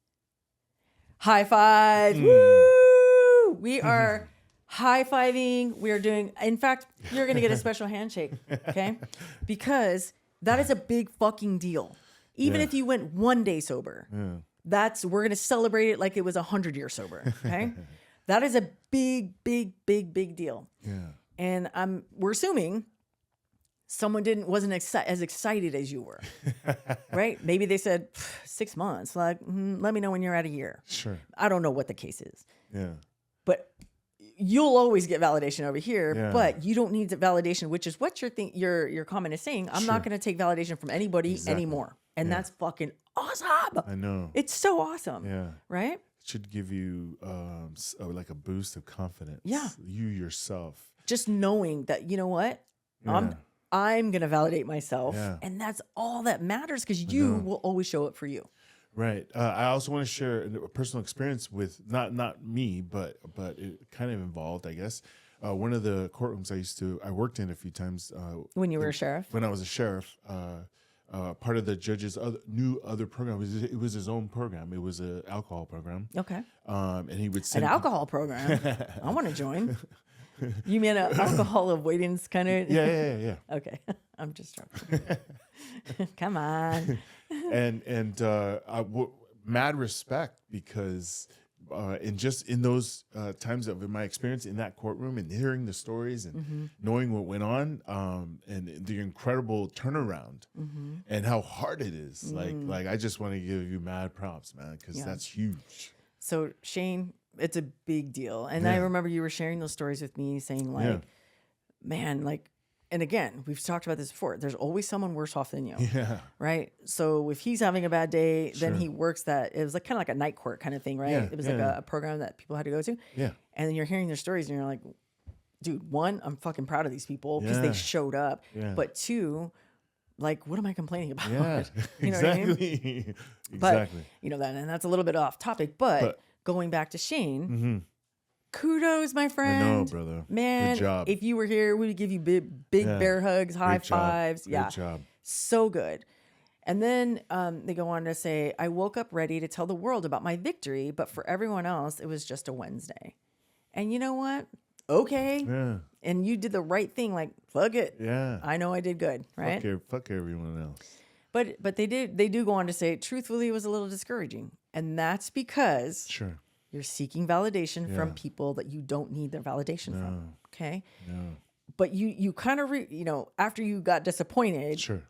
[SPEAKER 1] High five. Woo! We are high-fiving. We are doing, in fact, you're going to get a special handshake, okay? Because that is a big fucking deal. Even if you went 1 day sober, we're going to celebrate it like it was 100 years sober, okay? That is a big, big, big, big deal.
[SPEAKER 2] Yeah.
[SPEAKER 1] And we're assuming someone wasn't as excited as you were, right? Maybe they said 6 months, like, let me know when you're at a year.
[SPEAKER 2] Sure.
[SPEAKER 1] I don't know what the case is.
[SPEAKER 2] Yeah.
[SPEAKER 1] But you'll always get validation over here,
[SPEAKER 2] Yeah.
[SPEAKER 1] but you don't need the validation, which is what your comment is saying. I'm not
[SPEAKER 2] Sure.
[SPEAKER 1] going to take validation from anybody
[SPEAKER 2] Exactly.
[SPEAKER 1] anymore. And
[SPEAKER 2] Yeah.
[SPEAKER 1] that's fucking awesome.
[SPEAKER 2] I know.
[SPEAKER 1] It's so awesome.
[SPEAKER 2] Yeah.
[SPEAKER 1] Right?
[SPEAKER 2] It should give you like a boost of confidence.
[SPEAKER 1] Yeah.
[SPEAKER 2] You yourself.
[SPEAKER 1] Just knowing that, you know what?
[SPEAKER 2] Yeah.
[SPEAKER 1] I'm going to validate myself.
[SPEAKER 2] Yeah.
[SPEAKER 1] And that's all that matters because you will always show up for you.
[SPEAKER 2] Right. I also want to share a personal experience with not me, but it kind of involved, I guess. One of the courtrooms I worked in a few times.
[SPEAKER 1] When you were a sheriff?
[SPEAKER 2] When I was a sheriff, part of the judge's new program it was his own program. It was an alcohol program.
[SPEAKER 1] Okay.
[SPEAKER 2] And he would send
[SPEAKER 1] An alcohol program? I want to join. You mean an alcohol avoidance kind of?
[SPEAKER 2] Yeah.
[SPEAKER 1] Okay. I'm just joking. Come on.
[SPEAKER 2] And mad respect because in those times of in my experience in that courtroom and hearing the stories and knowing what went on and the incredible turnaround and how hard it is. Like I just want to give you mad props, man, because that's huge.
[SPEAKER 1] So Shane, it's a big deal. And I remember you were sharing those stories with me saying like, man, like, and again, we've talked about this before. There's always someone worse off than you.
[SPEAKER 2] Yeah.
[SPEAKER 1] Right. So if he's having a bad day, then he works it was like kind of like a night court kind of thing, right?
[SPEAKER 2] Yeah,
[SPEAKER 1] It was like a program that people had to go to.
[SPEAKER 2] Yeah.
[SPEAKER 1] And then you're hearing their stories and you're like, dude, one, I'm fucking proud of these people because they showed up.
[SPEAKER 2] Yeah.
[SPEAKER 1] But two, like, what am I complaining about?
[SPEAKER 2] Yeah.
[SPEAKER 1] You know what I mean?
[SPEAKER 2] Exactly.
[SPEAKER 1] But, you know, and that's a little bit off topic, but going back to Shane, kudos, my friend.
[SPEAKER 2] I know, brother.
[SPEAKER 1] Man,
[SPEAKER 2] good job.
[SPEAKER 1] if you were here, we would give you big bear hugs, high fives.
[SPEAKER 2] Great
[SPEAKER 1] Yeah.
[SPEAKER 2] job.
[SPEAKER 1] So good. And then they go on to say, I woke up ready to tell the world about my victory, but for everyone else, it was just a Wednesday. And you know what? Okay.
[SPEAKER 2] Yeah.
[SPEAKER 1] And you did the right thing. Like, fuck it.
[SPEAKER 2] Yeah.
[SPEAKER 1] I know I did good. Right.
[SPEAKER 2] Fuck everyone else.
[SPEAKER 1] But they do go on to say, truthfully, it was a little discouraging. And that's because
[SPEAKER 2] Sure.
[SPEAKER 1] you're seeking validation from people that you don't need their validation from. Okay.
[SPEAKER 2] No.
[SPEAKER 1] But you kind of, after you got disappointed,
[SPEAKER 2] Sure.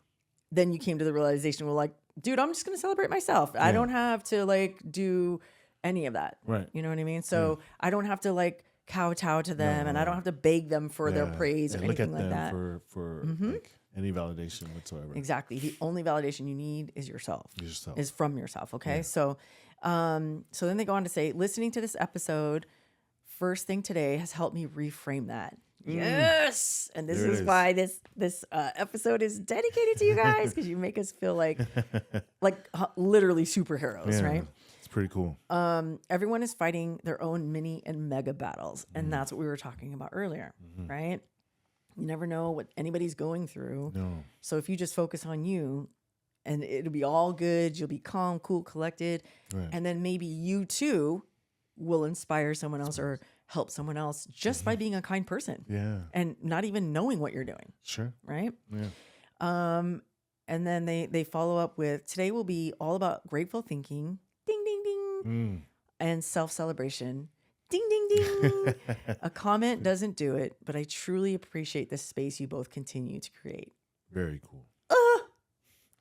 [SPEAKER 1] then you came to the realization, well, like, dude, I'm just going to celebrate myself. I don't have to like do any of that.
[SPEAKER 2] Right.
[SPEAKER 1] You know what I mean? So I don't have to like kowtow to them and I don't have to beg them for their praise or anything like that.
[SPEAKER 2] For like any validation whatsoever.
[SPEAKER 1] Exactly. The only validation you need is yourself. Is from yourself. Okay.
[SPEAKER 2] Yeah.
[SPEAKER 1] So then they go on to say, listening to this episode first thing today has helped me reframe that. Yes. And this is why this episode is dedicated to you guys, because you make us feel like literally superheroes, right?
[SPEAKER 2] It's pretty cool.
[SPEAKER 1] Everyone is fighting their own mini and mega battles. And that's what we were talking about earlier, right? You never know what anybody's going through.
[SPEAKER 2] No.
[SPEAKER 1] So if you just focus on you, and it'll be all good, you'll be calm, cool, collected.
[SPEAKER 2] Right.
[SPEAKER 1] And then maybe you too will inspire someone else or help someone else just by being a kind person.
[SPEAKER 2] Yeah.
[SPEAKER 1] And not even knowing what you're doing.
[SPEAKER 2] Sure.
[SPEAKER 1] Right?
[SPEAKER 2] Yeah.
[SPEAKER 1] And then they follow up with, today will be all about grateful thinking, ding, ding, ding, and self-celebration, ding, ding, ding. A comment doesn't do it, but I truly appreciate the space you both continue to create.
[SPEAKER 2] Very cool.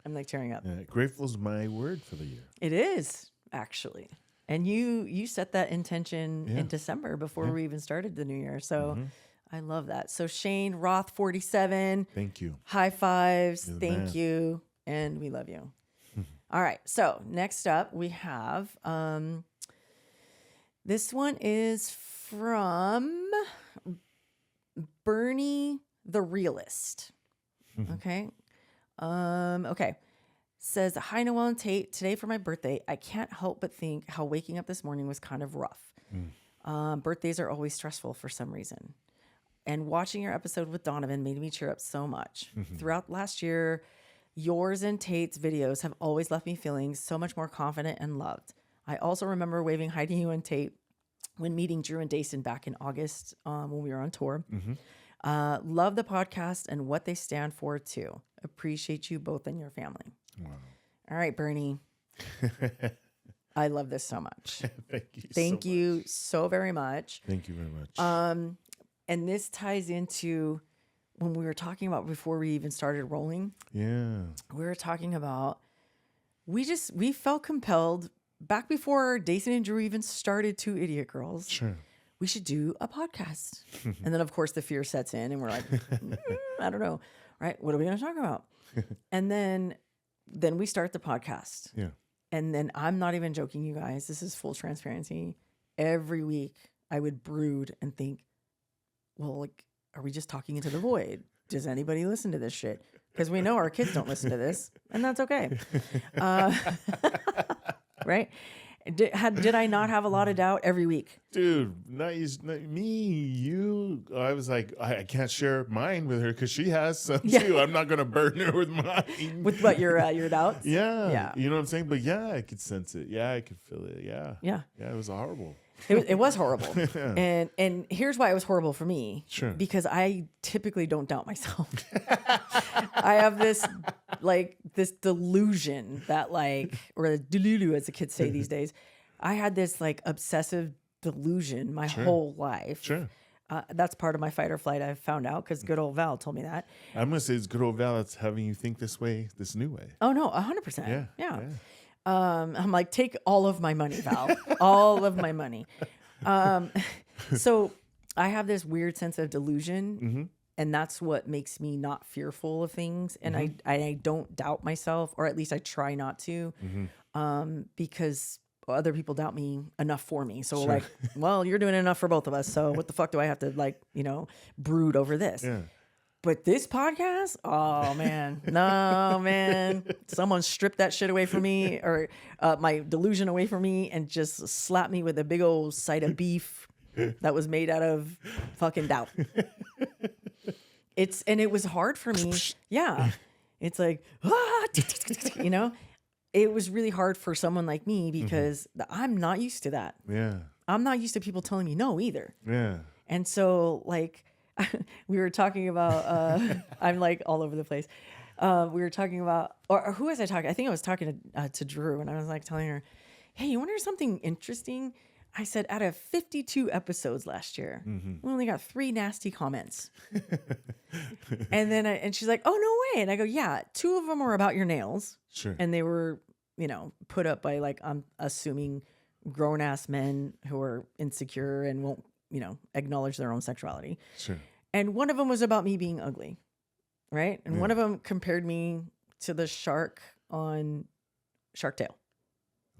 [SPEAKER 1] I'm like tearing up.
[SPEAKER 2] Yeah, grateful is my word for the year.
[SPEAKER 1] It is, actually. And you set that intention in December before we even started the new year. So I love that. So Shane Roth 47.
[SPEAKER 2] Thank you.
[SPEAKER 1] High fives.
[SPEAKER 2] You're the
[SPEAKER 1] Thank
[SPEAKER 2] man.
[SPEAKER 1] you. And we love you. All right. So next up we have this one is from Bernie the Realist. Okay. Okay. Says, hi, Noelle and Tate. Today for my birthday, I can't help but think how waking up this morning was kind of rough. Birthdays are always stressful for some reason. And watching your episode with Donovan made me cheer up so much. Throughout last year, yours and Tate's videos have always left me feeling so much more confident and loved. I also remember waving hi to you and Tate when meeting Drew and Dason back in August when we were on tour. Love the podcast and what they stand for too. Appreciate you both and your family.
[SPEAKER 2] Wow.
[SPEAKER 1] All right, Bernie. I love this so much.
[SPEAKER 2] Thank you.
[SPEAKER 1] So very much.
[SPEAKER 2] Thank you very much.
[SPEAKER 1] And this ties into when we were talking about before we even started rolling.
[SPEAKER 2] Yeah.
[SPEAKER 1] We were talking about we felt compelled back before Dason and Drew even started Two Idiot Girls.
[SPEAKER 2] Sure.
[SPEAKER 1] we should do a podcast. And then, of course, the fear sets in and we're like, I don't know. Right. What are we going to talk about? And then we start the podcast.
[SPEAKER 2] Yeah.
[SPEAKER 1] And then I'm not even joking, you guys. This is full transparency. Every week I would brood and think, well, like, are we just talking into the void? Does anybody listen to this shit? Because we know our kids don't listen to this, and that's okay. Right? Did I not have a lot of doubt every week?
[SPEAKER 2] Dude, not me, you. I was like, I can't share mine with her because she has some too. I'm not going to burden her with mine.
[SPEAKER 1] With what, your doubts?
[SPEAKER 2] Yeah. You know what I'm saying? But yeah, I could sense it. Yeah, I could feel it. Yeah.
[SPEAKER 1] Yeah.
[SPEAKER 2] Yeah, it was horrible.
[SPEAKER 1] It was horrible. And here's why it was horrible for me.
[SPEAKER 2] Sure.
[SPEAKER 1] Because I typically don't doubt myself. I have this delusion that or the delulu as the kids say these days. I had this obsessive delusion my whole life.
[SPEAKER 2] Sure.
[SPEAKER 1] That's part of my fight or flight. I've found out because good old Val told me that.
[SPEAKER 2] I'm going to say it's good old Val that's having you think this way, this new way.
[SPEAKER 1] Oh, no, 100%.
[SPEAKER 2] Yeah.
[SPEAKER 1] I'm like, take all of my money, Val. All of my money. So I have this weird sense of delusion, and that's what makes me not fearful of things. And I don't doubt myself, or at least I try not to, because other people doubt me enough for me. So well, you're doing enough for both of us. So what the fuck do I have to brood over this?
[SPEAKER 2] Yeah.
[SPEAKER 1] But this podcast, oh man, no man, someone stripped that shit away from me, or my delusion away from me, and just slapped me with a big old side of beef that was made out of fucking doubt. It was hard for me. Yeah, it's like it was really hard for someone like me because I'm not used to that.
[SPEAKER 2] Yeah,
[SPEAKER 1] I'm not used to people telling me no either.
[SPEAKER 2] Yeah,
[SPEAKER 1] and so we were talking about, I'm all over the place. We were talking about, or who was I talking? I think I was talking to Drew, and I was telling her, hey, you want to hear something interesting? I said, out of 52 episodes last year, we only got 3 nasty comments. And then, and she's like, oh, no way. And I go, yeah, 2 of them were about your nails.
[SPEAKER 2] Sure.
[SPEAKER 1] And they were, put up by I'm assuming grown ass men who are insecure and won't, acknowledge their own sexuality.
[SPEAKER 2] Sure.
[SPEAKER 1] And one of them was about me being ugly, right? And one of them compared me to the shark on Shark Tale.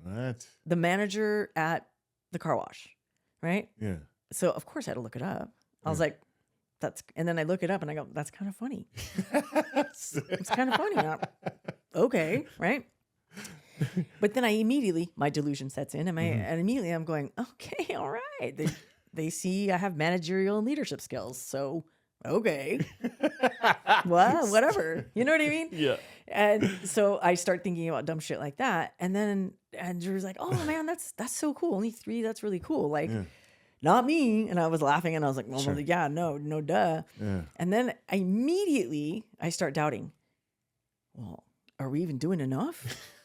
[SPEAKER 2] What?
[SPEAKER 1] The manager at the car wash, right?
[SPEAKER 2] Yeah.
[SPEAKER 1] So of course I had to look it up. I was like, and then I look it up and I go, that's kind of funny. It's kind of funny. Okay, right? But then my delusion sets in, and immediately I'm going, okay, all right. They see I have managerial and leadership skills. So, okay. Well, whatever. You know what I mean?
[SPEAKER 2] Yeah.
[SPEAKER 1] And so I start thinking about dumb shit like that. And then Drew's like, oh man, that's so cool. Only 3, that's really cool. Not me. And I was laughing and I was like, well, yeah, no, duh.
[SPEAKER 2] Yeah.
[SPEAKER 1] And then immediately I start doubting, well, are we even doing enough?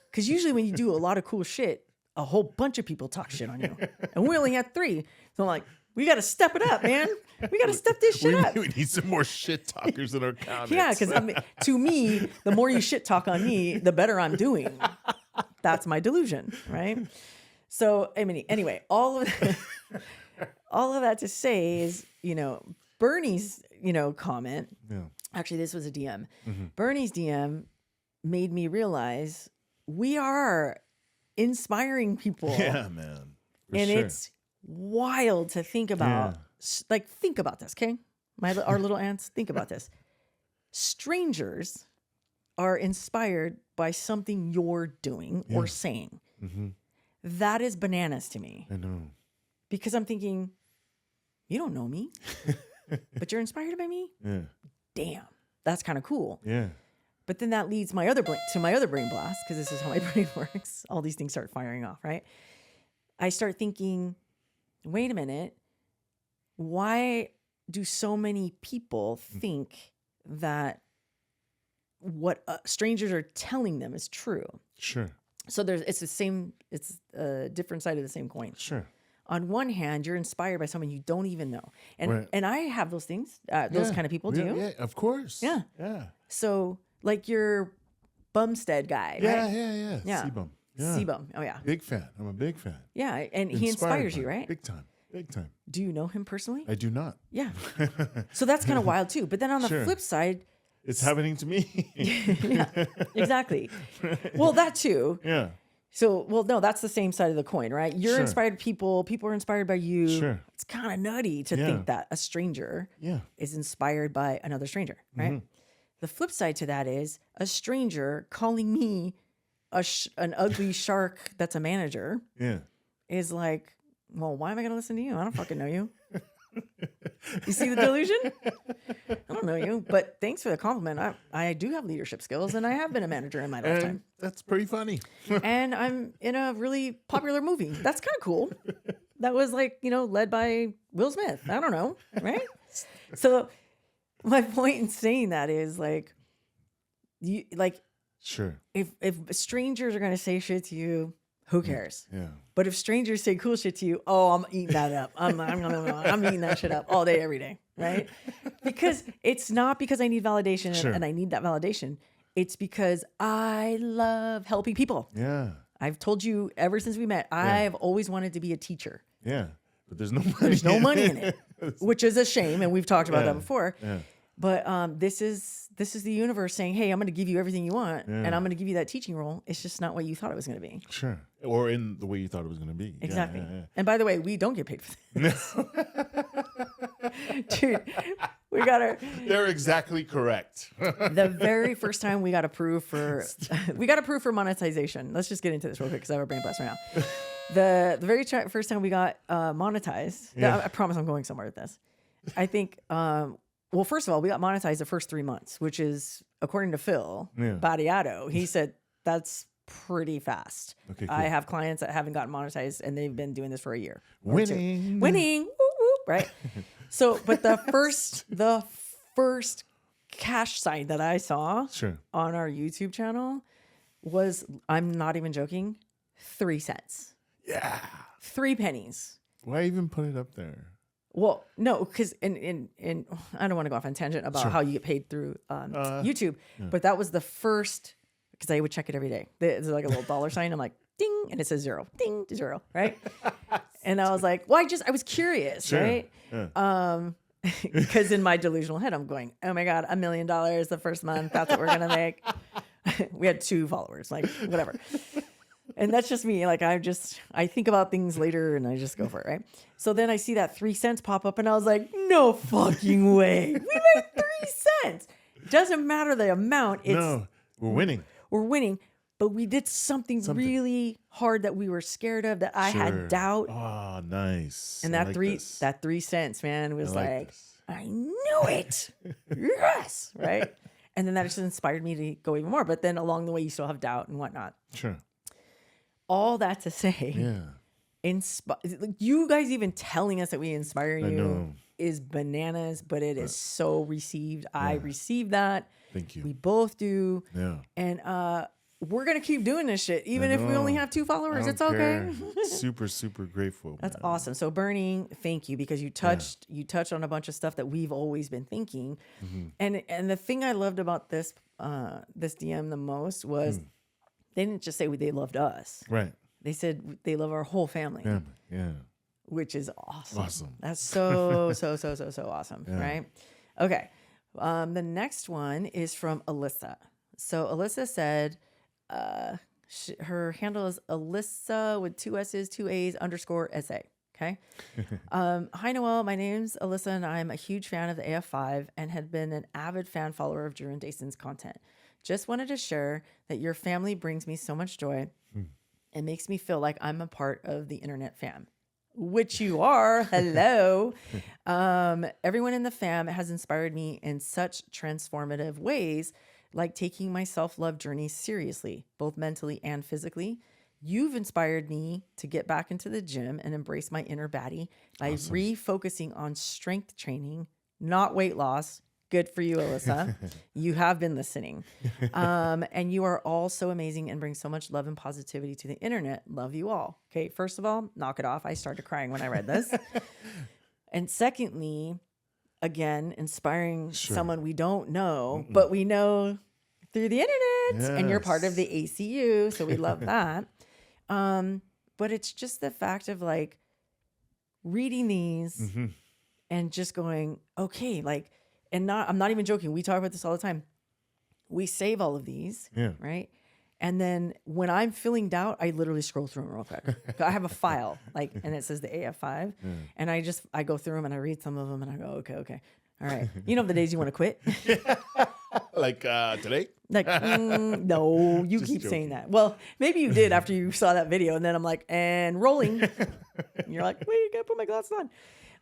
[SPEAKER 1] Because usually when you do a lot of cool shit, a whole bunch of people talk shit on you. And we only had 3. So I'm like, we got to step it up, man. We got to step this shit up.
[SPEAKER 2] We need some more shit talkers in our comments.
[SPEAKER 1] Yeah, because to me, the more you shit talk on me, the better I'm doing. That's my delusion, right? So, anyway, all of that to say is, Bernie's, comment.
[SPEAKER 2] Yeah.
[SPEAKER 1] Actually, this was a DM. Bernie's DM made me realize we are inspiring people.
[SPEAKER 2] Yeah, man.
[SPEAKER 1] And it's wild to think about. Think about this, okay? Our little ants, think about this. Strangers are inspired by something you're doing or saying. That is bananas to me.
[SPEAKER 2] I know.
[SPEAKER 1] Because I'm thinking, you don't know me, but you're inspired by me?
[SPEAKER 2] Yeah.
[SPEAKER 1] Damn, that's kind of cool.
[SPEAKER 2] Yeah.
[SPEAKER 1] But then that leads my other brain blast, because this is how my brain works. All these things start firing off, right? I start thinking, wait a minute, why do so many people think that what strangers are telling them is true?
[SPEAKER 2] Sure.
[SPEAKER 1] So it's a different side of the same coin.
[SPEAKER 2] Sure.
[SPEAKER 1] On one hand, you're inspired by someone you don't even know. And and I have those things, those kind of people do.
[SPEAKER 2] Yeah, of course.
[SPEAKER 1] Yeah.
[SPEAKER 2] Yeah.
[SPEAKER 1] So like your Bumstead guy, right?
[SPEAKER 2] Yeah. C-Bum. Yeah.
[SPEAKER 1] C-Bum. Oh, yeah.
[SPEAKER 2] Big fan. I'm a big fan.
[SPEAKER 1] Yeah. And he inspires you, right?
[SPEAKER 2] Big time. Big time.
[SPEAKER 1] Do you know him personally?
[SPEAKER 2] I do not.
[SPEAKER 1] Yeah. So that's kind of wild too. But then on the
[SPEAKER 2] Sure.
[SPEAKER 1] flip side,
[SPEAKER 2] It's happening to me.
[SPEAKER 1] yeah, exactly. Well, that too.
[SPEAKER 2] Yeah.
[SPEAKER 1] So, well, no, that's the same side of the coin, right? You're
[SPEAKER 2] Sure.
[SPEAKER 1] inspired people are inspired by you.
[SPEAKER 2] Sure.
[SPEAKER 1] It's kind of nutty to
[SPEAKER 2] Yeah.
[SPEAKER 1] think that a stranger
[SPEAKER 2] Yeah.
[SPEAKER 1] is inspired by another stranger, right? The flip side to that is a stranger calling me an ugly shark that's a manager
[SPEAKER 2] Yeah.
[SPEAKER 1] is like, well, why am I going to listen to you? I don't fucking know you. You see the delusion? I don't know you, but thanks for the compliment. I do have leadership skills and I have been a manager in my lifetime.
[SPEAKER 2] And that's pretty funny.
[SPEAKER 1] And I'm in a really popular movie. That's kind of cool. That was like, led by Will Smith. I don't know, right? So my point in saying that is like,
[SPEAKER 2] Sure.
[SPEAKER 1] if strangers are going to say shit to you, who cares?
[SPEAKER 2] Yeah.
[SPEAKER 1] But if strangers say cool shit to you, oh, I'm eating that up. I'm eating that shit up all day, every day, right? Because it's not because I need validation
[SPEAKER 2] Sure.
[SPEAKER 1] and I need that validation. It's because I love helping people.
[SPEAKER 2] Yeah.
[SPEAKER 1] I've told you ever since we met, I've always wanted to be a teacher.
[SPEAKER 2] Yeah. But there's no money.
[SPEAKER 1] There's no money in it, which is a shame, and we've talked about that before.
[SPEAKER 2] Yeah.
[SPEAKER 1] But this is the universe saying, "Hey, I'm going to give you everything you want, and I'm going to give you that teaching role. It's just not what you thought it was going to be."
[SPEAKER 2] Sure. Or in the way you thought it was going to be.
[SPEAKER 1] Exactly.
[SPEAKER 2] Yeah, yeah,
[SPEAKER 1] And by the way, we don't get paid for this. Dude, we got our
[SPEAKER 2] They're exactly correct.
[SPEAKER 1] the very first time we got approved for monetization. Let's just get into this real quick because I have a brain blast right now. The very first time we got monetized.
[SPEAKER 2] Yeah.
[SPEAKER 1] I promise I'm going somewhere with this. I think. Well, first of all, we got monetized the first 3 months, which is, according to Phil Battiato, he said that's pretty fast.
[SPEAKER 2] Okay, cool.
[SPEAKER 1] I have clients that haven't gotten monetized and they've been doing this for a year. or
[SPEAKER 2] Winning.
[SPEAKER 1] 2. Winning. Woo, woo, right? So, but the first cash sign that I saw
[SPEAKER 2] Sure.
[SPEAKER 1] on our YouTube channel was, I'm not even joking, 3 cents.
[SPEAKER 2] Yeah.
[SPEAKER 1] 3 pennies.
[SPEAKER 2] Why even put it up there?
[SPEAKER 1] Well, no, because in I don't want to go off on a tangent about how you get paid through YouTube, but that was the first, because I would check it every day. There's like a little dollar sign. I'm like, ding, and it says 0, ding, 0, right? And I was like, well, I was curious,
[SPEAKER 2] Sure.
[SPEAKER 1] right?
[SPEAKER 2] Yeah.
[SPEAKER 1] Because in my delusional head, I'm going, oh my God, $1 million the first month. That's what we're going to make. We had 2 followers, like whatever. And that's just me. Like I think about things later and I just go for it, right? So then I see that 3 cents pop up and I was like, no fucking way. We made 3 cents. It doesn't matter the amount.
[SPEAKER 2] No, we're winning.
[SPEAKER 1] We're winning. But we did something really hard that we were scared of, that I had doubt.
[SPEAKER 2] Oh, nice.
[SPEAKER 1] And
[SPEAKER 2] I
[SPEAKER 1] that
[SPEAKER 2] like
[SPEAKER 1] that 3 cents, man, was like
[SPEAKER 2] this.
[SPEAKER 1] I knew it. Yes. Right. And then that just inspired me to go even more. But then along the way, you still have doubt and whatnot.
[SPEAKER 2] Sure.
[SPEAKER 1] All that to say, you guys even telling us that we inspire you is bananas, but it is so received. I received that.
[SPEAKER 2] Thank you.
[SPEAKER 1] We both do.
[SPEAKER 2] Yeah.
[SPEAKER 1] And we're going to keep doing this shit. Even if we only have 2 followers, it's okay.
[SPEAKER 2] Super, super grateful.
[SPEAKER 1] That's awesome. So Burning, thank you, because you touched on a bunch of stuff that we've always been thinking. And the thing I loved about this DM the most was they didn't just say they loved us.
[SPEAKER 2] Right.
[SPEAKER 1] They said they love our whole family.
[SPEAKER 2] Yeah.
[SPEAKER 1] Which is awesome.
[SPEAKER 2] Awesome.
[SPEAKER 1] That's so awesome, right? Okay. The next one is from Alyssa. So Alyssa said, her handle is Alyssa with 2 S's, 2 A's _SA. Okay. Hi, Noelle. My name's Alyssa, and I'm a huge fan of the AF5 and had been an avid fan follower of Drew and Dason's content. Just wanted to share that your family brings me so much joy and makes me feel like I'm a part of the internet fam, which you are. Hello. Everyone in the fam has inspired me in such transformative ways, like taking my self-love journey seriously, both mentally and physically. You've inspired me to get back into the gym and embrace my inner baddie by refocusing on strength training, not weight loss. Good for you, Alyssa. You have been listening. And you are all so amazing and bring so much love and positivity to the internet. Love you all. Okay, first of all, knock it off. I started crying when I read this. And secondly, again, inspiring someone we don't know, but we know through the internet, and you're part of the ACU, so we love that. But it's just the fact of like, reading these and just going, okay, like, and I'm not even joking. We talk about this all the time. We save all of these, right? And then when I'm feeling doubt, I literally scroll through them real quick. I have a file, like, and it says the AF5, and I go through them and I read some of them and I go, okay, all right. You know the days you want to quit,
[SPEAKER 2] like today.
[SPEAKER 1] like no, you keep saying that. Well, maybe you did after you saw that video, and then I'm like, and rolling. And you're like, wait, I gotta put my glasses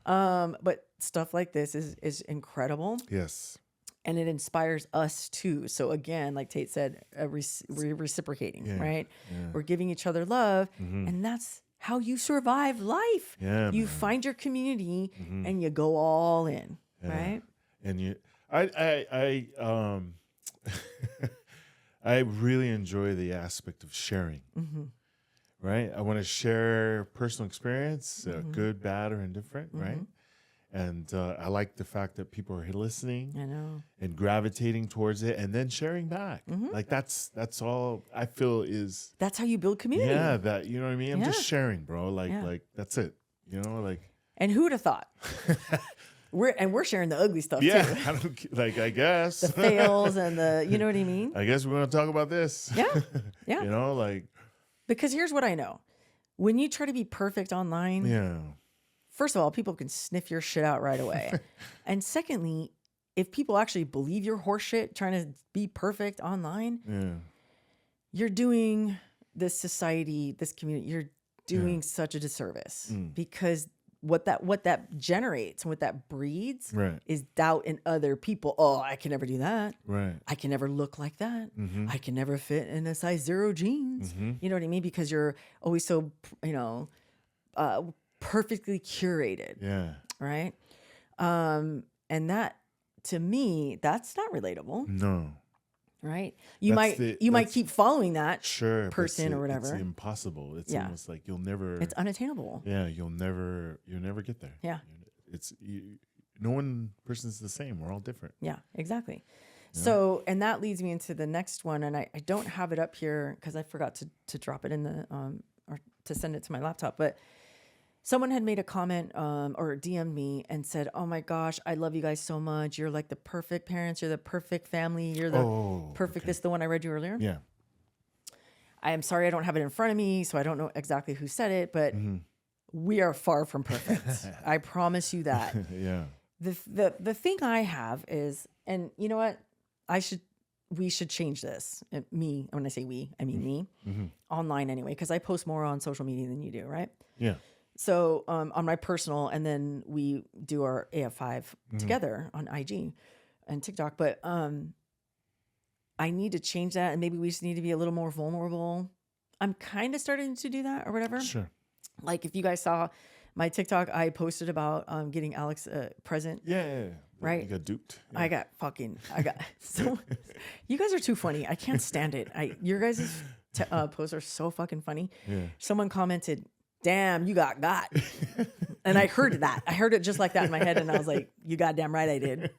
[SPEAKER 1] on. But stuff like this is incredible.
[SPEAKER 2] Yes.
[SPEAKER 1] And it inspires us too. So again, like Tate said, we're reciprocating, right? Yeah. We're giving each other love, and that's how you survive life.
[SPEAKER 2] Yeah,
[SPEAKER 1] you find your community and you go all in, right?
[SPEAKER 2] And I I really enjoy the aspect of sharing. Right? I want to share personal experience, good, bad, or indifferent, right? And I like the fact that people are listening,
[SPEAKER 1] I know,
[SPEAKER 2] and gravitating towards it, and then sharing back. Like that's all I feel is.
[SPEAKER 1] That's how you build community.
[SPEAKER 2] Yeah, that you know what I mean. I'm just sharing, bro. Like that's it. You know, like.
[SPEAKER 1] And who'd have thought? We're sharing the ugly stuff too.
[SPEAKER 2] I don't I guess
[SPEAKER 1] the fails and the, you know what I mean.
[SPEAKER 2] I guess we're gonna talk about this.
[SPEAKER 1] Yeah.
[SPEAKER 2] You know, like.
[SPEAKER 1] Because here's what I know: when you try to be perfect online, first of all, people can sniff your shit out right away. And secondly, if people actually believe your horse shit trying to be perfect online, you're doing this society, this community, you're doing such a disservice. Because what that generates and what that breeds is doubt in other people. Oh, I can never do that.
[SPEAKER 2] Right.
[SPEAKER 1] I can never look like that. I can never fit in a size 0 jeans. You know what I mean? Because you're always so, perfectly curated.
[SPEAKER 2] Yeah.
[SPEAKER 1] Right. And that, to me, that's not relatable.
[SPEAKER 2] No.
[SPEAKER 1] Right. You might keep following that person or whatever.
[SPEAKER 2] It's impossible. It's almost like you'll never.
[SPEAKER 1] It's unattainable.
[SPEAKER 2] Yeah. You'll never get there.
[SPEAKER 1] Yeah.
[SPEAKER 2] No one person's the same. We're all different.
[SPEAKER 1] Yeah, exactly. Yeah. So, and that leads me into the next one. And I don't have it up here because I forgot to drop it in the, or to send it to my laptop, but someone had made a comment or DM'd me and said, oh my gosh, I love you guys so much. You're like the perfect parents. You're the perfect family. You're the perfect. This is the one I read you earlier.
[SPEAKER 2] Yeah.
[SPEAKER 1] I am sorry I don't have it in front of me, so I don't know exactly who said it, but we are far from perfect. I promise you that.
[SPEAKER 2] Yeah.
[SPEAKER 1] The thing I have is, and you know what? We should change this. Me, when I say we, I mean me, online anyway, because I post more on social media than you do, right?
[SPEAKER 2] Yeah.
[SPEAKER 1] So on my personal, and then we do our AF5 together on IG and TikTok. But I need to change that, and maybe we just need to be a little more vulnerable. I'm kind of starting to do that or whatever.
[SPEAKER 2] Sure. Like
[SPEAKER 1] if you guys saw my TikTok, I posted about getting Alex a present.
[SPEAKER 2] Yeah.
[SPEAKER 1] Right.
[SPEAKER 2] You got duped. Yeah.
[SPEAKER 1] I got so. You guys are too funny. I can't stand it. Your guys' posts are so fucking funny.
[SPEAKER 2] Yeah.
[SPEAKER 1] Someone commented, damn, you got. And I heard that. I heard it just like that in my head. And I was like, you goddamn right I did.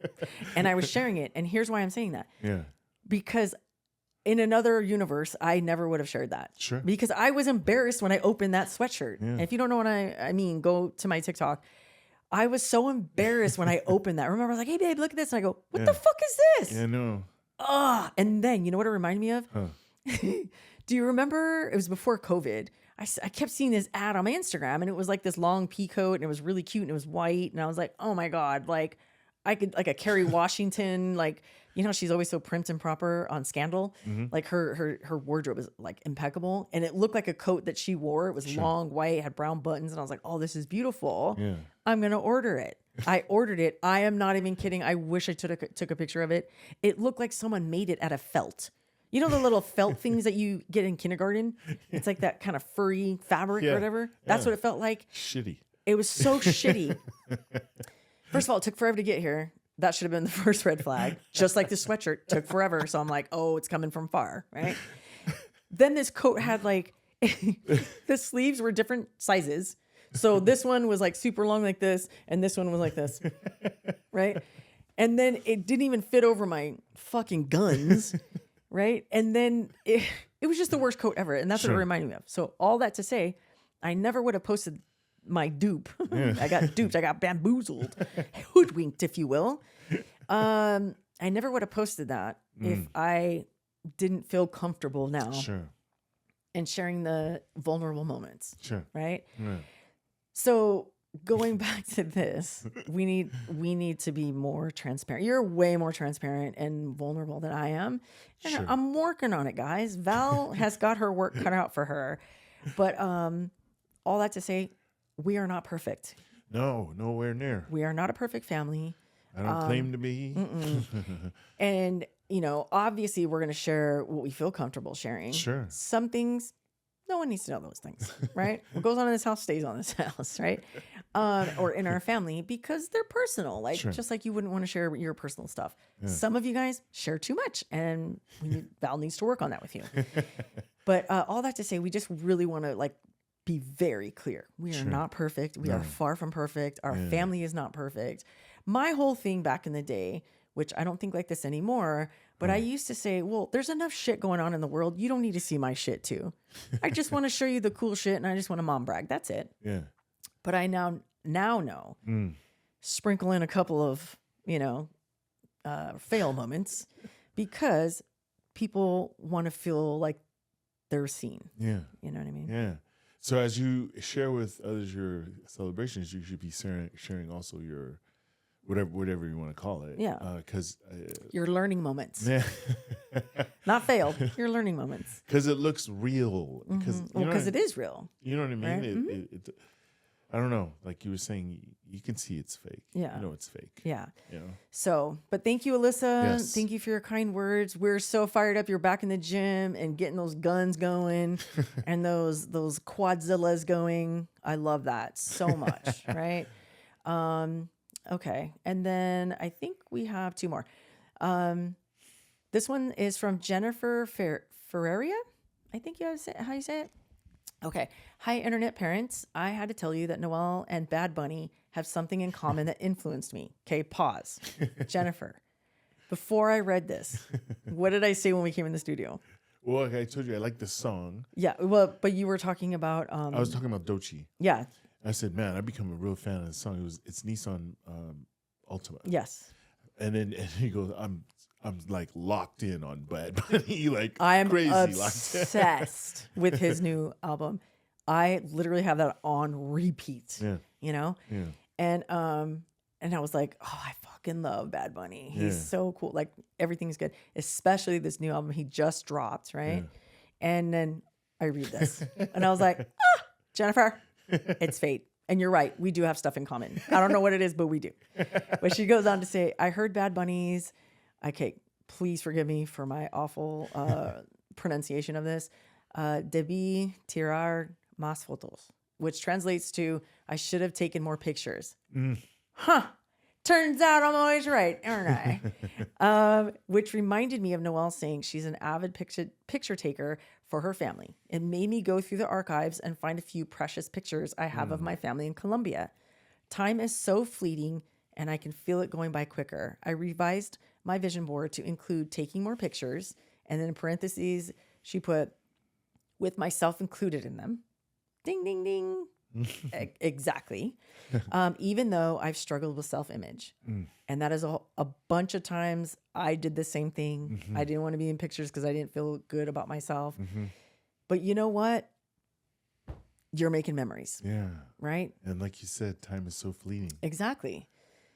[SPEAKER 1] And I was sharing it. And here's why I'm saying that.
[SPEAKER 2] Yeah.
[SPEAKER 1] Because in another universe, I never would have shared that.
[SPEAKER 2] Sure.
[SPEAKER 1] Because I was embarrassed when I opened that sweatshirt. Yeah. And if you don't know what I mean, go to my TikTok. I was so embarrassed when I opened that. Remember, I was like, hey, babe, look at this. And I go, what the fuck is this?
[SPEAKER 2] Yeah, no.
[SPEAKER 1] And then, you know what it reminded me of? Huh. Do you remember? It was before COVID. I kept seeing this ad on my Instagram, and it was like this long pea coat, and it was really cute, and it was white. And I was like, oh my God, like I could, like a Kerry Washington, like, you know, she's always so primped and proper on Scandal. Like her wardrobe is like impeccable. And it looked like a coat that she wore. It was long, white, had brown buttons. And I was like, oh, this is beautiful. Yeah. I'm going to order it. I ordered it. I am not even kidding. I wish I took a picture of it. It looked like someone made it out of felt. You know the little felt things that you get in kindergarten? It's like that kind of furry fabric or whatever. That's what it felt like.
[SPEAKER 2] Shitty.
[SPEAKER 1] It was so shitty. First of all, it took forever to get here. That should have been the first red flag. Just like the sweatshirt took forever. So I'm like, oh, it's coming from far, right? Then this coat had like, the sleeves were different sizes. So this one was like super long like this, and this one was like this, right? And then it didn't even fit over my fucking guns, right? And then it was just the worst coat ever. And that's what it reminded me of. So all that to say, I never would have posted my dupe. I got duped. I got bamboozled, hoodwinked, if you will. I never would have posted that if I didn't feel comfortable now.
[SPEAKER 2] Sure.
[SPEAKER 1] And sharing the vulnerable moments.
[SPEAKER 2] Sure.
[SPEAKER 1] Right.
[SPEAKER 2] Yeah.
[SPEAKER 1] So going back to this, we need to be more transparent. You're way more transparent and vulnerable than I am. And
[SPEAKER 2] Sure.
[SPEAKER 1] I'm working on it, guys. Val has got her work cut out for her. But all that to say, we are not perfect.
[SPEAKER 2] No, nowhere near.
[SPEAKER 1] We are not a perfect family.
[SPEAKER 2] I don't claim to be.
[SPEAKER 1] And, obviously we're going to share what we feel comfortable sharing.
[SPEAKER 2] Sure.
[SPEAKER 1] Some things, no one needs to know those things, right? What goes on in this house stays on this house, right? Or in our family, because they're personal. Like,
[SPEAKER 2] Sure.
[SPEAKER 1] just like you wouldn't want to share your personal stuff. Yeah. Some of you guys share too much, and Val needs to work on that with you. But all that to say, we just really want to be very clear. We are not perfect. We are far from perfect. Our family is not perfect. My whole thing back in the day, which I don't think like this anymore, but I used to say, well, there's enough shit going on in the world. You don't need to see my shit too. I just want to show you the cool shit, and I just want to mom brag. That's it.
[SPEAKER 2] Yeah.
[SPEAKER 1] But I now know, sprinkle in a couple of, fail moments, because people want to feel like they're seen.
[SPEAKER 2] Yeah.
[SPEAKER 1] You know what I mean?
[SPEAKER 2] Yeah. So as you share with others your celebrations, you should be sharing also your whatever you want to call it.
[SPEAKER 1] Yeah.
[SPEAKER 2] Because
[SPEAKER 1] your learning moments.
[SPEAKER 2] Yeah.
[SPEAKER 1] Not failed. Your learning moments.
[SPEAKER 2] Because it looks real. Because
[SPEAKER 1] it is real.
[SPEAKER 2] You know what I mean?
[SPEAKER 1] Right?
[SPEAKER 2] It, I don't know. Like you were saying, you can see it's fake.
[SPEAKER 1] Yeah.
[SPEAKER 2] You know it's fake.
[SPEAKER 1] Yeah.
[SPEAKER 2] You know?
[SPEAKER 1] So, but thank you, Alyssa.
[SPEAKER 2] Yes.
[SPEAKER 1] Thank you for your kind words. We're so fired up. You're back in the gym and getting those guns going and those quadzillas going. I love that so much. Right. Okay. And then I think we have two more. This one is from Jennifer Ferreria. I think how you say it. Okay. Hi, internet parents. I had to tell you that Noelle and Bad Bunny have something in common that influenced me. Okay, pause. Jennifer, before I read this, what did I say when we came in the studio?
[SPEAKER 2] Well, like I told you, I like the song.
[SPEAKER 1] Yeah, well, but you were talking about...
[SPEAKER 2] I was talking about Doechii.
[SPEAKER 1] Yeah.
[SPEAKER 2] I said, man, I become a real fan of the song. It's Nissan Altima.
[SPEAKER 1] Yes.
[SPEAKER 2] And he goes, I'm like locked in on Bad Bunny, like
[SPEAKER 1] I'm
[SPEAKER 2] crazy.
[SPEAKER 1] obsessed with his new album. I literally have that on repeat. Yeah.
[SPEAKER 2] Yeah.
[SPEAKER 1] And I was like, oh, I fucking love Bad Bunny. He's so cool. Like everything's good, especially this new album he just dropped, right? Yeah. And then I read this and I was like, Jennifer, it's fate. And you're right. We do have stuff in common. I don't know what it is, but we do. But she goes on to say, I heard Bad Bunny's. Okay, please forgive me for my awful pronunciation of this. Debí tirar más fotos, which translates to, I should have taken more pictures. Huh. Turns out I'm always right, aren't I? Which reminded me of Noelle saying she's an avid picture taker for her family. It made me go through the archives and find a few precious pictures I have of my family in Colombia. Time is so fleeting, and I can feel it going by quicker. I revised my vision board to include taking more pictures, and then in parentheses, she put, with myself included in them. Ding, ding, ding. Exactly. Even though I've struggled with self-image. And that is a bunch of times I did the same thing. I didn't want to be in pictures because I didn't feel good about myself. But you know what? You're making memories.
[SPEAKER 2] Yeah.
[SPEAKER 1] Right?
[SPEAKER 2] And like you said, time is so fleeting.
[SPEAKER 1] Exactly.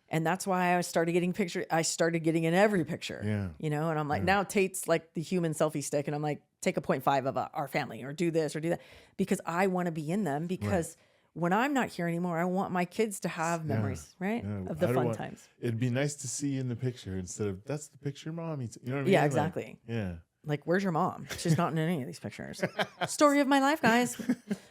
[SPEAKER 1] And that's why I started getting pictures. I started getting in every picture. Yeah. And I'm like, now Tate's like the human selfie stick. And I'm like, take a 0.5 of our family or do this or do that. Because I want to be in them because when I'm not here anymore, I want my kids to have memories, right? Yeah. Of the fun times.
[SPEAKER 2] It'd be nice to see you in the picture instead of, that's the picture mommy. You know what I mean?
[SPEAKER 1] Yeah, exactly. Like, where's your mom? She's not in any of these pictures. Story of my life, guys.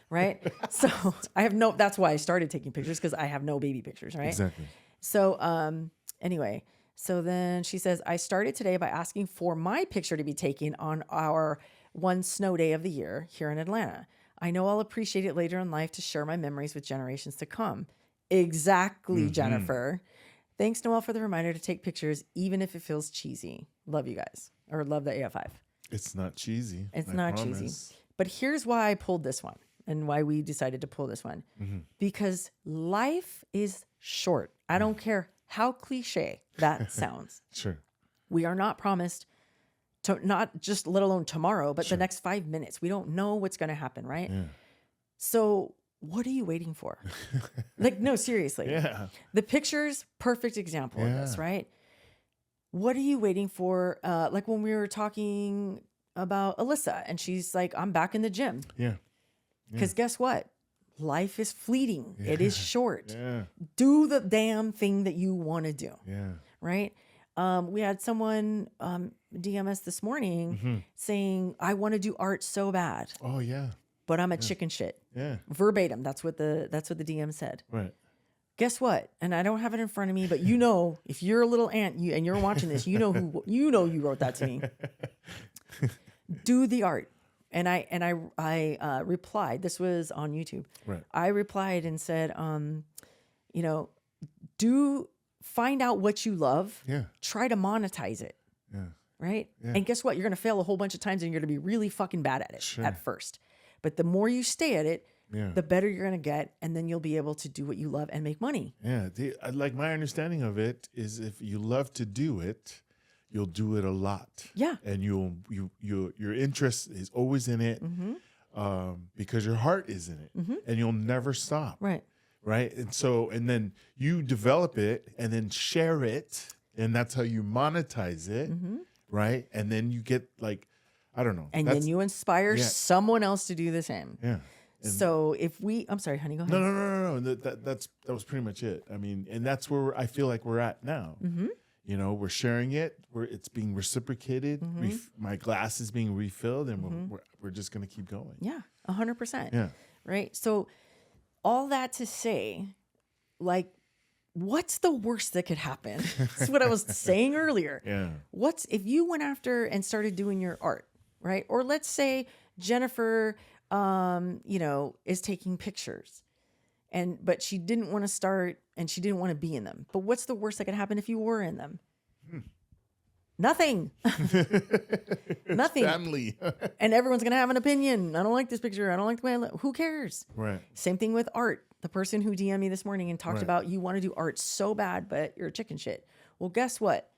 [SPEAKER 1] Right? So that's why I started taking pictures, because I have no baby pictures, right?
[SPEAKER 2] Exactly.
[SPEAKER 1] So anyway, so then she says, I started today by asking for my picture to be taken on our one snow day of the year here in Atlanta. I know I'll appreciate it later in life to share my memories with generations to come. Exactly, Jennifer. Thanks, Noelle, for the reminder to take pictures, even if it feels cheesy. Love you guys. Or love the AF5.
[SPEAKER 2] It's not cheesy.
[SPEAKER 1] It's not cheesy. But here's why I pulled this one. and why we decided to pull this one. Because life is short. I don't care how cliche that sounds.
[SPEAKER 2] Sure.
[SPEAKER 1] We are not promised to, not just let alone tomorrow, but the next 5 minutes. We don't know what's going to happen, right?
[SPEAKER 2] Yeah.
[SPEAKER 1] So what are you waiting for? Like, no, seriously.
[SPEAKER 2] Yeah.
[SPEAKER 1] The picture's perfect example of this, right? What are you waiting for? Like when we were talking about Alyssa and she's like, I'm back in the gym.
[SPEAKER 2] Yeah.
[SPEAKER 1] Because guess what? Life is fleeting. It is short.
[SPEAKER 2] Yeah.
[SPEAKER 1] Do the damn thing that you want to do.
[SPEAKER 2] Yeah.
[SPEAKER 1] Right? We had someone DM us this morning saying, I want to do art so bad,
[SPEAKER 2] Oh yeah.
[SPEAKER 1] but I'm a chicken shit.
[SPEAKER 2] Yeah.
[SPEAKER 1] Verbatim. That's what the DM said.
[SPEAKER 2] Right.
[SPEAKER 1] Guess what? And I don't have it in front of me, but you know, if you're a little ant and you're watching this, you know you wrote that to me. Do the art. And I replied, this was on YouTube.
[SPEAKER 2] Right.
[SPEAKER 1] I replied and said, find out what you love.
[SPEAKER 2] Yeah.
[SPEAKER 1] Try to monetize it.
[SPEAKER 2] Yeah.
[SPEAKER 1] Right.
[SPEAKER 2] Yeah.
[SPEAKER 1] And guess what? You're going to fail a whole bunch of times and you're going to be really fucking bad at it at first. But the more you stay at it, the better you're going to get. And then you'll be able to do what you love and make money.
[SPEAKER 2] Yeah. Like my understanding of it is if you love to do it, you'll do it a lot. Yeah. And your interest is always in it because your heart is in it and you'll never stop.
[SPEAKER 1] Right.
[SPEAKER 2] Right. And then you develop it and then share it. And that's how you monetize it. Right. And then you get like, I don't know.
[SPEAKER 1] And then you inspire someone else to do the same.
[SPEAKER 2] Yeah.
[SPEAKER 1] So I'm sorry, honey, go ahead.
[SPEAKER 2] No. That was pretty much it. I mean, and that's where I feel like we're at now. You know, we're sharing it. It's being reciprocated. My glass is being refilled, and we're just going to keep going.
[SPEAKER 1] Yeah, 100%.
[SPEAKER 2] Yeah.
[SPEAKER 1] Right. So all that to say, like, what's the worst that could happen? That's what I was saying earlier.
[SPEAKER 2] Yeah.
[SPEAKER 1] If you went after and started doing your art, right? Or let's say Jennifer, is taking pictures, but she didn't want to start and she didn't want to be in them. But what's the worst that could happen if you were in them? Nothing. Nothing.
[SPEAKER 2] Family.
[SPEAKER 1] And everyone's going to have an opinion. I don't like this picture. I don't like the way I look. Who cares?
[SPEAKER 2] Right.
[SPEAKER 1] Same thing with art. The person who DM'd me this morning and talked about you want to do art so bad, but you're a chicken shit. Well, guess what?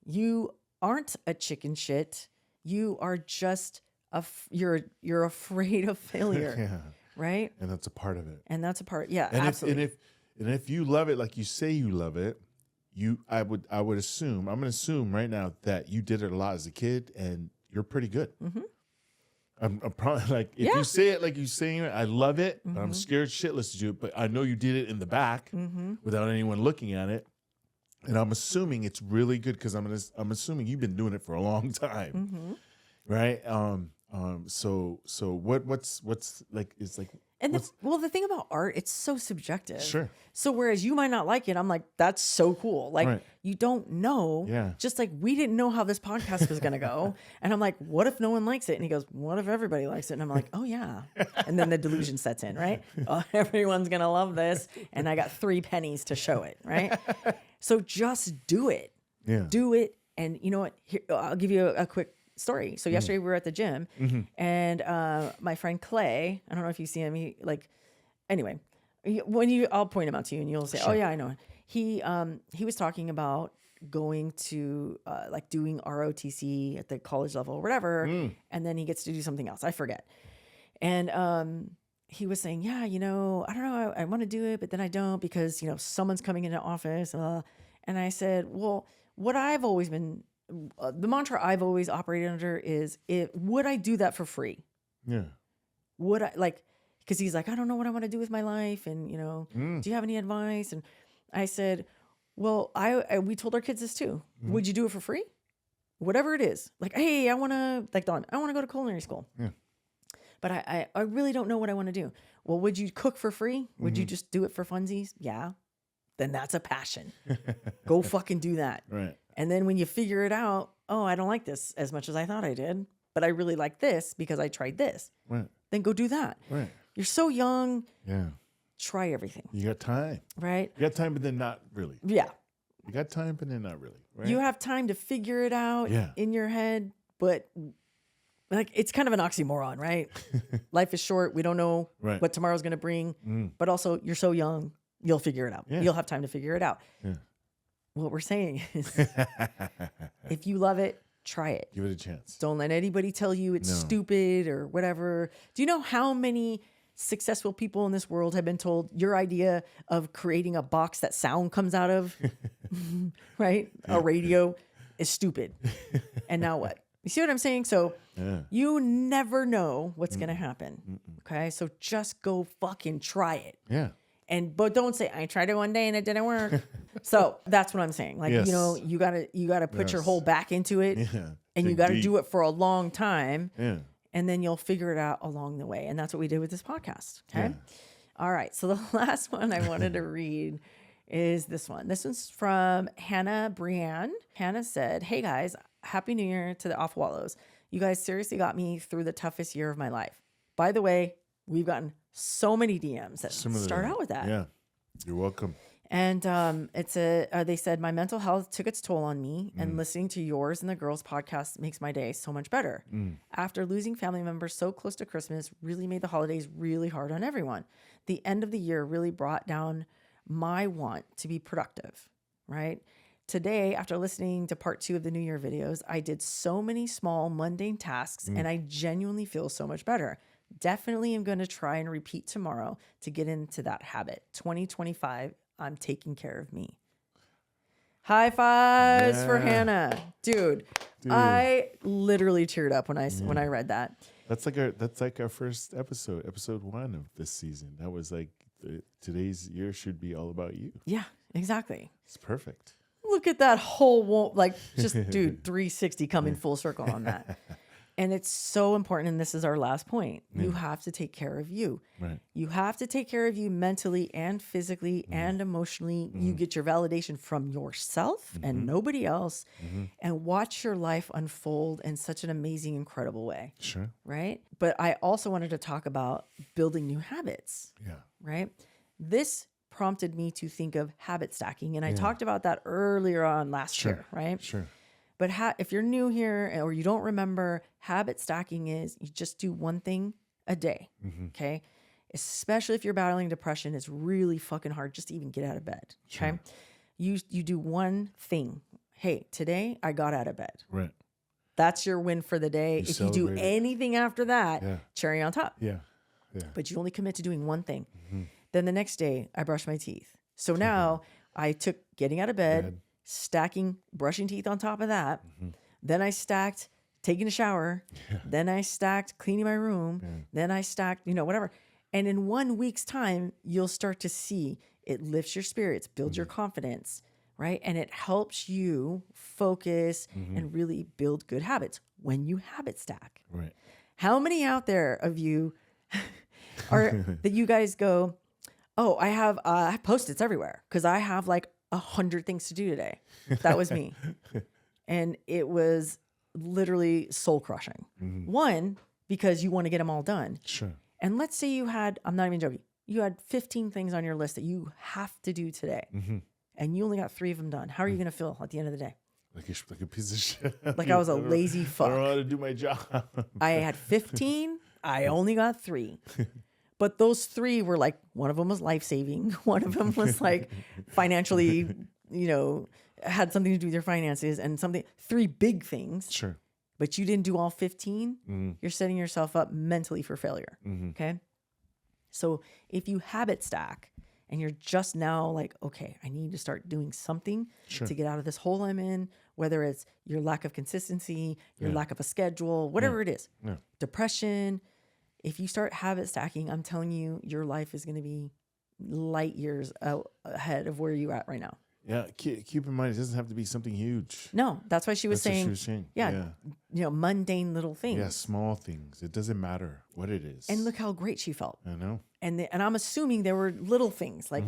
[SPEAKER 1] You aren't a chicken shit. You are just you're afraid of failure.
[SPEAKER 2] Yeah.
[SPEAKER 1] Right?
[SPEAKER 2] And that's a part of it.
[SPEAKER 1] And that's a part. Yeah,
[SPEAKER 2] and
[SPEAKER 1] absolutely.
[SPEAKER 2] If you love it like you say you love it, I would assume, I'm going to assume right now that you did it a lot as a kid and you're pretty good. I'm probably like, if you say it like you're saying it, I love it, but I'm scared shitless to do it, but I know you did it in the back without anyone looking at it. And I'm assuming it's really good because I'm assuming you've been doing it for a long time. Right? So what's like, it's like,
[SPEAKER 1] and the thing about art, it's so subjective.
[SPEAKER 2] Sure.
[SPEAKER 1] So whereas you might not like it, I'm like, that's so cool. Like you don't know.
[SPEAKER 2] Yeah.
[SPEAKER 1] Just like we didn't know how this podcast was going to go. And I'm like, what if no one likes it? And he goes, what if everybody likes it? And I'm like, oh yeah. And then the delusion sets in, right? Oh, everyone's going to love this. And I got 3 pennies to show it, right? So just do it.
[SPEAKER 2] Yeah.
[SPEAKER 1] Do it. And you know what? Here, I'll give you a quick story. So yesterday we were at the gym and my friend Clay, I don't know if you see him, anyway, I'll point him out to you and you'll say, oh yeah, I know. He was talking about going to like doing ROTC at the college level or whatever. And then he gets to do something else. I forget. And he was saying, yeah, I don't know, I want to do it, but then I don't because, someone's coming into office. And I said, well, what I've always been the mantra I've always operated under is, would I do that for free? Yeah. Would I because he's like, I don't know what I want to do with my life. And, do you have any advice? And I said, well, we told our kids this too. Would you do it for free? Whatever it is. Like, hey, I want to go to culinary school. Yeah. But I really don't know what I want to do. Well, would you cook for free? Would you just do it for funsies? Yeah. Then that's a passion. Go fucking do that. Right. And then when you figure it out, oh, I don't like this as much as I thought I did, but I really like this because I tried this. Right. Then go do that. Right. You're so young. Yeah. Try everything.
[SPEAKER 2] You got time.
[SPEAKER 1] Right.
[SPEAKER 2] You got time, but then not really.
[SPEAKER 1] Yeah.
[SPEAKER 2] You got time, but then not really. Right.
[SPEAKER 1] You have time to figure it out in your head, but like, it's kind of an oxymoron, right? Life is short. We don't know what tomorrow's going to bring, but also you're so young, you'll figure it out.
[SPEAKER 2] Yeah.
[SPEAKER 1] You'll have time to figure it out.
[SPEAKER 2] Yeah.
[SPEAKER 1] What we're saying is if you love it, try it.
[SPEAKER 2] Give it a chance.
[SPEAKER 1] Don't let anybody tell you it's stupid or whatever. Do you know how many successful people in this world have been told your idea of creating a box that sound comes out of, right? A radio is stupid. And now what? You see what I'm saying? So you never know what's going to happen. Okay. So just go fucking try it.
[SPEAKER 2] Yeah.
[SPEAKER 1] But don't say, I tried it one day and it didn't work. So that's what I'm saying. Like, you know, you gotta put your whole back into it and you got to do it for a long time.
[SPEAKER 2] Yeah.
[SPEAKER 1] And then you'll figure it out along the way. And that's what we did with this podcast. Okay. Yeah. All right. So the last one I wanted to read is this one. This one's from Hannah Brienne. Hannah said, hey guys, Happy New Year to the Off Wallows. You guys seriously got me through the toughest year of my life. By the way, we've gotten so many DMs that start out with that.
[SPEAKER 2] Yeah. You're welcome.
[SPEAKER 1] And they said, my mental health took its toll on me, and listening to yours and the girls' podcast makes my day so much better. After losing family members so close to Christmas really made the holidays really hard on everyone. The end of the year really brought down my want to be productive, right? Today, after listening to part 2 of the New Year videos, I did so many small mundane tasks and I genuinely feel so much better. Definitely am going to try and repeat tomorrow to get into that habit. 2025, I'm taking care of me. High fives for Hannah. Dude, I literally teared up when I read that.
[SPEAKER 2] That's like our first episode 1 of this season. That was like today's year should be all about you.
[SPEAKER 1] Yeah, exactly.
[SPEAKER 2] It's perfect.
[SPEAKER 1] Look at that whole, just dude, 360 coming full circle on that. And it's so important. And this is our last point. Yeah. You have to take care of you.
[SPEAKER 2] Right.
[SPEAKER 1] You have to take care of you mentally and physically and emotionally. You get your validation from yourself and nobody else, and watch your life unfold in such an amazing, incredible way.
[SPEAKER 2] Sure.
[SPEAKER 1] Right. But I also wanted to talk about building new habits.
[SPEAKER 2] Yeah.
[SPEAKER 1] Right. This prompted me to think of habit stacking. And I talked about that earlier on last year. Right.
[SPEAKER 2] Sure.
[SPEAKER 1] But if you're new here or you don't remember, habit stacking is you just do one thing a day, okay? Especially if you're battling depression, it's really fucking hard just to even get out of bed, okay? Sure. You do one thing. Hey, today I got out of bed.
[SPEAKER 2] Right.
[SPEAKER 1] That's your win for the day. If you do anything after that, cherry on top.
[SPEAKER 2] Yeah.
[SPEAKER 1] But you only commit to doing one thing. Then the next day, I brushed my teeth. So now I took getting out of bed, stacking brushing teeth on top of that. Then I stacked taking a shower. Then I stacked cleaning my room. Then I stacked, whatever. And in 1 week's time, you'll start to see it lifts your spirits, builds your confidence, right? And it helps you focus and really build good habits when you habit stack.
[SPEAKER 2] Right.
[SPEAKER 1] How many out there of you are that you guys go, oh, I have Post-its everywhere because I have like 100 things to do today. That was me. And it was literally soul crushing. One, because you want to get them all done.
[SPEAKER 2] Sure.
[SPEAKER 1] And let's say you had, I'm not even joking, you had 15 things on your list that you have to do today. And you only got 3 of them done. How are you going to feel at the end of the day?
[SPEAKER 2] Like a piece of shit.
[SPEAKER 1] Like I was a lazy fuck.
[SPEAKER 2] I don't know how to do my job.
[SPEAKER 1] I had 15. I only got 3. But those 3 were like, one of them was life-saving. One of them was like financially, had something to do with your finances and 3 big things.
[SPEAKER 2] Sure.
[SPEAKER 1] But you didn't do all 15. You're setting yourself up mentally for failure. Okay. So if you habit stack and you're just now like, okay, I need to start doing something to get out of this hole I'm in, whether it's your lack of consistency, your lack of a schedule, whatever it is, depression. If you start habit stacking, I'm telling you, your life is going to be light years ahead of where you're at right now.
[SPEAKER 2] Yeah, keep in mind, it doesn't have to be something huge.
[SPEAKER 1] No, that's why she was saying,
[SPEAKER 2] Yeah,
[SPEAKER 1] mundane little things.
[SPEAKER 2] Yeah, small things. It doesn't matter what it is.
[SPEAKER 1] And look how great she felt.
[SPEAKER 2] I know.
[SPEAKER 1] And I'm assuming there were little things like,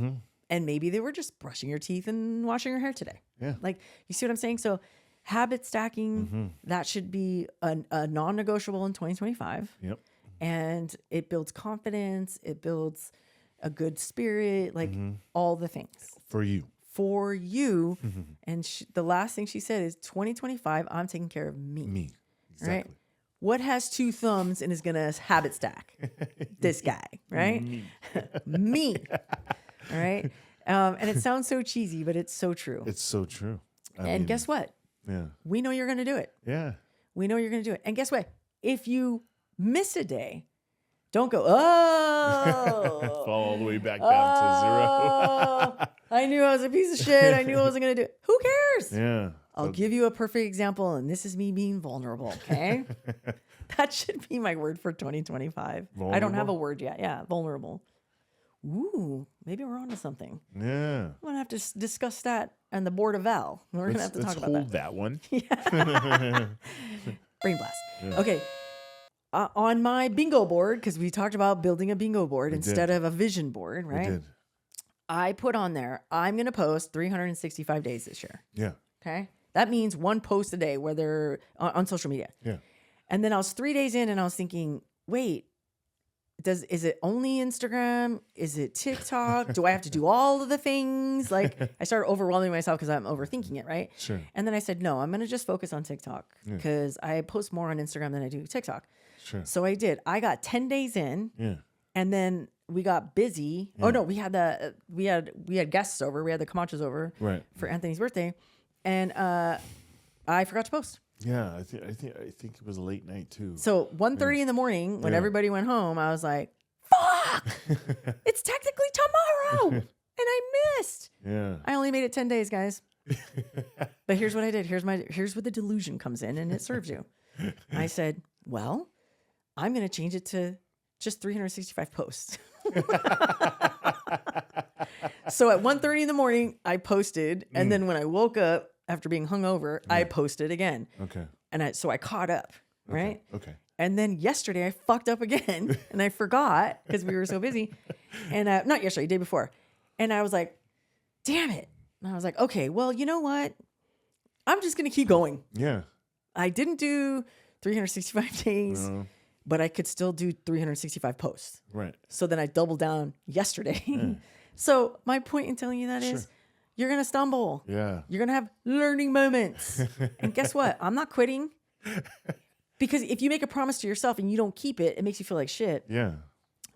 [SPEAKER 1] and maybe they were just brushing your teeth and washing your hair today.
[SPEAKER 2] Yeah.
[SPEAKER 1] Like, you see what I'm saying? So habit stacking, that should be a non-negotiable in 2025.
[SPEAKER 2] Yep.
[SPEAKER 1] And it builds confidence. It builds a good spirit, like all the things. For you. And the last thing she said is 2025, I'm taking care of me.
[SPEAKER 2] Exactly.
[SPEAKER 1] Right? What has 2 thumbs and is going to habit stack? This guy, right? Me. All right. And it sounds so cheesy, but it's so true.
[SPEAKER 2] It's so true. I
[SPEAKER 1] and
[SPEAKER 2] mean,
[SPEAKER 1] guess what?
[SPEAKER 2] Yeah.
[SPEAKER 1] We know you're going to do it.
[SPEAKER 2] Yeah.
[SPEAKER 1] We know you're going to do it. And guess what? If you miss a day, don't go, oh.
[SPEAKER 2] Fall all the way back down to 0.
[SPEAKER 1] I knew I was a piece of shit. I knew I wasn't going to do it. Who cares?
[SPEAKER 2] Yeah.
[SPEAKER 1] I'll give you a perfect example, and this is me being vulnerable, okay? That should be my word for 2025. I don't have a word yet. Yeah, vulnerable. Ooh, maybe we're on to something.
[SPEAKER 2] Yeah.
[SPEAKER 1] I'm going to have to discuss that and the Board of Val. We're going to have to talk about
[SPEAKER 2] hold that one.
[SPEAKER 1] Brain blast. Yeah. Okay. On my bingo board, because we talked about building a bingo board instead of a vision board, right? We did. I put on there, I'm going to post 365 days this year.
[SPEAKER 2] Yeah.
[SPEAKER 1] Okay. That means 1 post a day, whether on social media.
[SPEAKER 2] Yeah.
[SPEAKER 1] And then I was 3 days in and I was thinking, wait, is it only Instagram? Is it TikTok? Do I have to do all of the things? Like I started overwhelming myself because I'm overthinking it, right?
[SPEAKER 2] Sure.
[SPEAKER 1] And then I said, no, I'm going to just focus on TikTok because I post more on Instagram than I do TikTok.
[SPEAKER 2] Sure.
[SPEAKER 1] So I did. I got 10 days in.
[SPEAKER 2] Yeah.
[SPEAKER 1] And then we got busy. Yeah. Oh no, we had guests over. We had the Camachos over for Anthony's birthday. And I forgot to post.
[SPEAKER 2] Yeah, I think it was a late night too.
[SPEAKER 1] So 1:30 in the morning, when everybody went home, I was like, "Fuck! It's technically tomorrow, and I missed."
[SPEAKER 2] Yeah,
[SPEAKER 1] I only made it 10 days, guys. But here's what I did. Here's where the delusion comes in, and it serves you. I said, "Well, I'm going to change it to just 365 posts." So at 1:30 in the morning, I posted, and then when I woke up after being hungover, I posted again.
[SPEAKER 2] Okay.
[SPEAKER 1] And so I caught up, right?
[SPEAKER 2] Okay.
[SPEAKER 1] And then yesterday I fucked up again, and I forgot because we were so busy. And not yesterday, day before. And I was like, "Damn it!" And I was like, "Okay, well, you know what? I'm just gonna keep going."
[SPEAKER 2] Yeah.
[SPEAKER 1] I didn't do 365 days. No. But I could still do 365 posts.
[SPEAKER 2] Right.
[SPEAKER 1] So then I doubled down yesterday. Yeah. So my point in telling you that is you're going to stumble.
[SPEAKER 2] Yeah.
[SPEAKER 1] You're going to have learning moments. And guess what? I'm not quitting. Because if you make a promise to yourself and you don't keep it, it makes you feel like shit.
[SPEAKER 2] Yeah.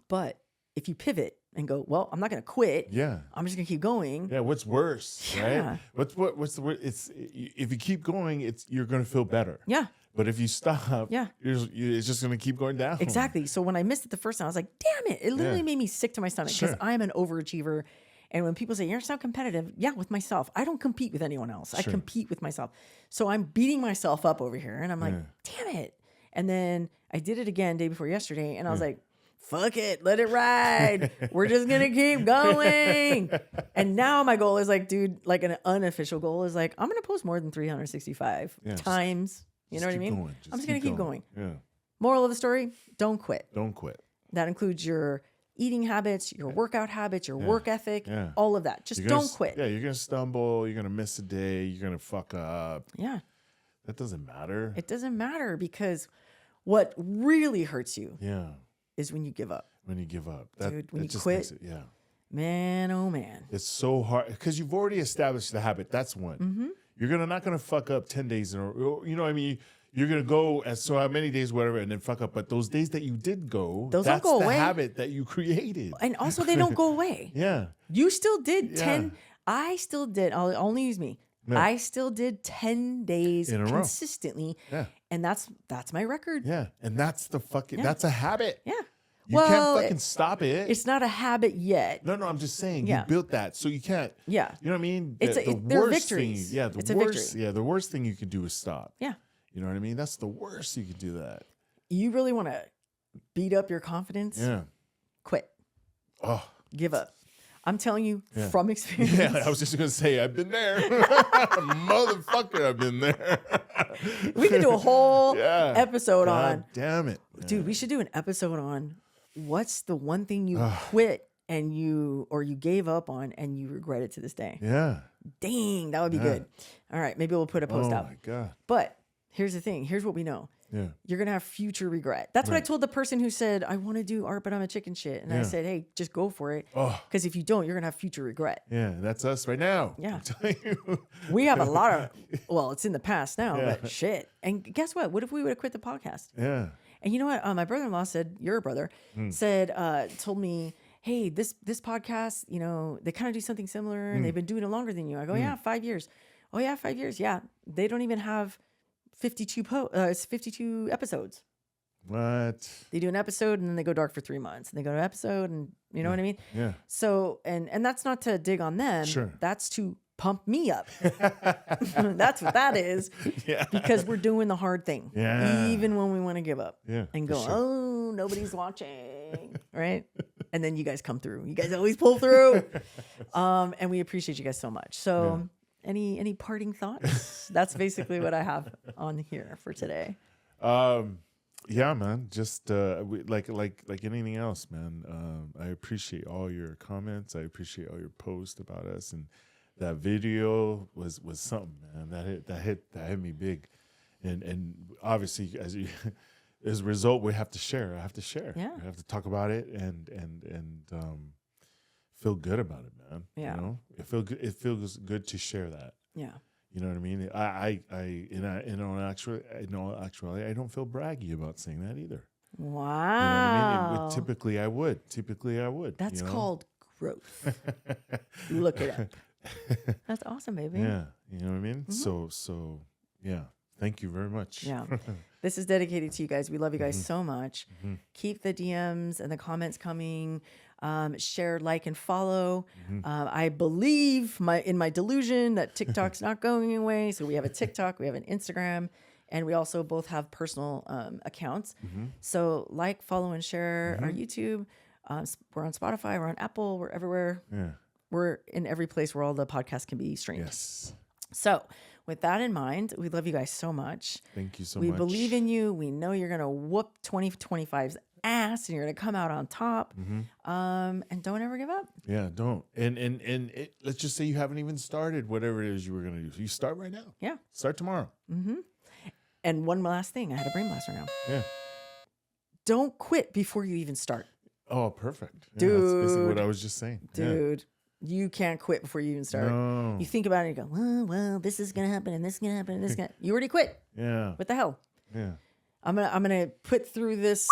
[SPEAKER 1] But if you pivot and go, well, I'm not going to quit.
[SPEAKER 2] Yeah.
[SPEAKER 1] I'm just going to keep going.
[SPEAKER 2] Yeah. What's worse, right? What's the word? It's if you keep going, you're going to feel better.
[SPEAKER 1] Yeah.
[SPEAKER 2] But if you stop, it's just going to keep going down.
[SPEAKER 1] Exactly. So when I missed it the first time, I was like, damn it. It literally made me sick to my stomach because I'm an overachiever. And when people say, you're so competitive, with myself. I don't compete with anyone else. I compete with myself. So I'm beating myself up over here. And I'm like, damn it. And then I did it again day before yesterday. And I was like, fuck it. Let it ride. We're just going to keep going. And now my goal is like, dude, like an unofficial goal is like, I'm going to post more than 365 times. You know what I mean? I'm just going to keep going. Yeah. Moral of the story, don't quit.
[SPEAKER 2] Don't quit.
[SPEAKER 1] That includes your eating habits, your workout habits, your work ethic, all of that. Just don't quit.
[SPEAKER 2] Yeah, you're going to stumble. You're going to miss a day. You're going to fuck up.
[SPEAKER 1] Yeah.
[SPEAKER 2] That doesn't matter.
[SPEAKER 1] It doesn't matter because what really hurts you is when you give up.
[SPEAKER 2] When you give up.
[SPEAKER 1] Dude, when you quit. Man, oh man.
[SPEAKER 2] It's so hard because you've already established the habit. That's one. Mm-hmm. You're not gonna fuck up 10 days in a row. You know what I mean? You're gonna go as so how many days, whatever, and then fuck up. But those days that you did go, that's the habit that you created.
[SPEAKER 1] And also, they don't go away. You still did 10. I still did. I'll only use me. Yeah. I still did 10 days in a consistently. Yeah. And that's my record.
[SPEAKER 2] Yeah. And that's the fucking that's a habit.
[SPEAKER 1] Yeah.
[SPEAKER 2] You can't fucking stop it.
[SPEAKER 1] It's not a habit yet.
[SPEAKER 2] No, I'm just saying you built that, so you can't.
[SPEAKER 1] Yeah,
[SPEAKER 2] you know what I mean.
[SPEAKER 1] They're victories.
[SPEAKER 2] The worst thing you could do is stop.
[SPEAKER 1] Yeah,
[SPEAKER 2] you know what I mean. That's the worst you could do. That
[SPEAKER 1] you really want to beat up your confidence.
[SPEAKER 2] Yeah,
[SPEAKER 1] quit.
[SPEAKER 2] Oh,
[SPEAKER 1] give up. I'm telling you from experience.
[SPEAKER 2] Yeah, I was just gonna say I've been there, motherfucker. I've been there.
[SPEAKER 1] We could do a whole episode on.
[SPEAKER 2] Damn it,
[SPEAKER 1] dude. We should do an episode on. What's the one thing you quit and you gave up on and you regret it to this day?
[SPEAKER 2] Yeah.
[SPEAKER 1] Dang, that would be good. All right, maybe we'll put a post out.
[SPEAKER 2] Oh my God.
[SPEAKER 1] But here's the thing. Here's what we know.
[SPEAKER 2] Yeah.
[SPEAKER 1] You're going to have future regret. That's what I told the person who said, I want to do art, but I'm a chicken shit. And I said, hey, just go for it. Because if you don't, you're going to have future regret.
[SPEAKER 2] Yeah. That's us right now.
[SPEAKER 1] Yeah.
[SPEAKER 2] I'm telling you.
[SPEAKER 1] We have a lot of, well, it's in the past now, but shit. And guess what? What if we would have quit the podcast?
[SPEAKER 2] Yeah.
[SPEAKER 1] And you know what? My brother-in-law said, your brother, told me, hey, this podcast, you know, they kind of do something similar and they've been doing it longer than you. I go, yeah, 5 years. Oh yeah, 5 years. Yeah. They don't even have 52 episodes.
[SPEAKER 2] What?
[SPEAKER 1] They do an episode and then they go dark for 3 months. And they go to an episode and you know what I mean?
[SPEAKER 2] Yeah.
[SPEAKER 1] So, and that's not to dig on them.
[SPEAKER 2] Sure.
[SPEAKER 1] That's to pump me up. That's what that is.
[SPEAKER 2] Yeah.
[SPEAKER 1] Because we're doing the hard thing.
[SPEAKER 2] Yeah.
[SPEAKER 1] Even when we want to give up.
[SPEAKER 2] Yeah.
[SPEAKER 1] And go, oh, nobody's watching. Right? And then you guys come through. You guys always pull through. And we appreciate you guys so much. So any parting thoughts? That's basically what I have on here for today.
[SPEAKER 2] Yeah, man. Just like anything else, man. I appreciate all your comments. I appreciate all your posts about us, and that video was something, man. That hit me big, and obviously as a result, we have to share. I have to share.
[SPEAKER 1] Yeah.
[SPEAKER 2] I have to talk about it and feel good about it, man.
[SPEAKER 1] Yeah.
[SPEAKER 2] You know, it feels good to share that.
[SPEAKER 1] Yeah.
[SPEAKER 2] You know what I mean? In all actuality, I don't feel braggy about saying that either.
[SPEAKER 1] Wow.
[SPEAKER 2] You know what I mean? Typically, I would.
[SPEAKER 1] That's
[SPEAKER 2] you know?
[SPEAKER 1] called growth. Look it up. That's awesome, baby.
[SPEAKER 2] Yeah. You know what I mean? So yeah. Thank you very much.
[SPEAKER 1] Yeah. This is dedicated to you guys. We love you guys so much. Keep the DMs and the comments coming. Share, like, and follow. I believe in my delusion that TikTok's not going away. So we have a TikTok, we have an Instagram, and we also both have personal accounts. So like, follow, and share our YouTube. We're on Spotify, we're on Apple, we're everywhere.
[SPEAKER 2] Yeah.
[SPEAKER 1] We're in every place where all the podcasts can be streamed.
[SPEAKER 2] Yes.
[SPEAKER 1] So with that in mind, we love you guys so much.
[SPEAKER 2] Thank you so
[SPEAKER 1] We
[SPEAKER 2] much.
[SPEAKER 1] believe in you. We know you're going to whoop 2025's ass and you're going to come out on top. And don't ever give up.
[SPEAKER 2] Yeah, don't. And let's just say you haven't even started whatever it is you were going to do. So you start right now.
[SPEAKER 1] Yeah.
[SPEAKER 2] Start tomorrow.
[SPEAKER 1] And one last thing. I had a brain blaster now.
[SPEAKER 2] Yeah.
[SPEAKER 1] Don't quit before you even start.
[SPEAKER 2] Oh, perfect. Yeah,
[SPEAKER 1] Dude.
[SPEAKER 2] that's basically what I was just saying.
[SPEAKER 1] Dude, you can't quit before you even start.
[SPEAKER 2] No.
[SPEAKER 1] You think about it and you go, well, this is going to happen and this is going to happen and this is going to... You already quit.
[SPEAKER 2] Yeah.
[SPEAKER 1] What the hell?
[SPEAKER 2] Yeah.
[SPEAKER 1] I'm gonna put through this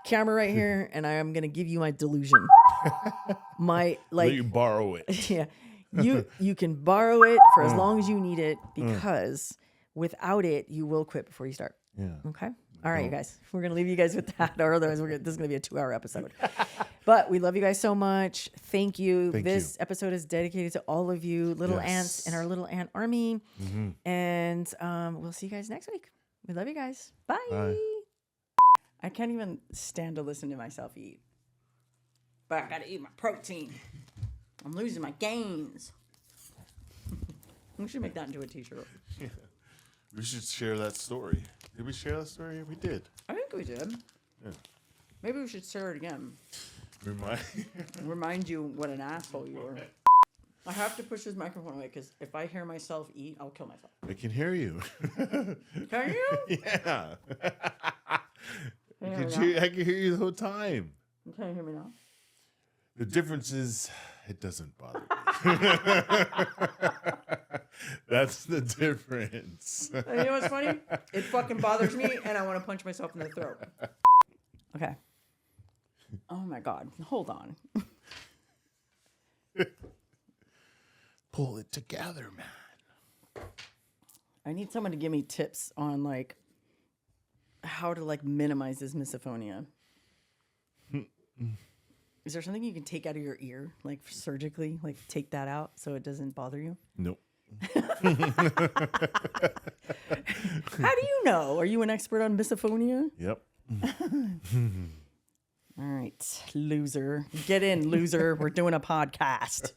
[SPEAKER 1] camera right here, and I am gonna give you my delusion.
[SPEAKER 2] Let you borrow it.
[SPEAKER 1] Yeah, you can borrow it for as long as you need it, because without it, you will quit before you start.
[SPEAKER 2] Yeah.
[SPEAKER 1] Okay. All right, you guys. We're gonna leave you guys with that, or otherwise, this is gonna be a 2-hour episode. But we love you guys so much. Thank you. This episode is dedicated to all of you, little ants in our little ant army, and we'll see you guys next week. We love you guys. Bye.
[SPEAKER 2] Bye.
[SPEAKER 1] I can't even stand to listen to myself eat. But I gotta eat my protein. I'm losing my gains. We should make that into a t-shirt.
[SPEAKER 2] Yeah. We should share that story. Did we share that story? We did.
[SPEAKER 1] I think we did.
[SPEAKER 2] Yeah.
[SPEAKER 1] Maybe we should share it again.
[SPEAKER 2] Remind
[SPEAKER 1] you what an asshole you were. I have to push this microphone away because if I hear myself eat, I'll kill myself.
[SPEAKER 2] I can hear you.
[SPEAKER 1] Can you?
[SPEAKER 2] Yeah. I can hear you the whole time.
[SPEAKER 1] You can't hear me now?
[SPEAKER 2] The difference is it doesn't bother me. That's the difference.
[SPEAKER 1] You know what's funny? It fucking bothers me and I want to punch myself in the throat. Okay. Oh my God. Hold on.
[SPEAKER 2] Pull it together, man.
[SPEAKER 1] I need someone to give me tips on like how to like minimize this misophonia. Is there something you can take out of your ear, like surgically, like take that out so it doesn't bother you?
[SPEAKER 2] Nope.
[SPEAKER 1] How do you know? Are you an expert on misophonia?
[SPEAKER 2] Yep.
[SPEAKER 1] All right, loser. Get in, loser. We're doing a podcast.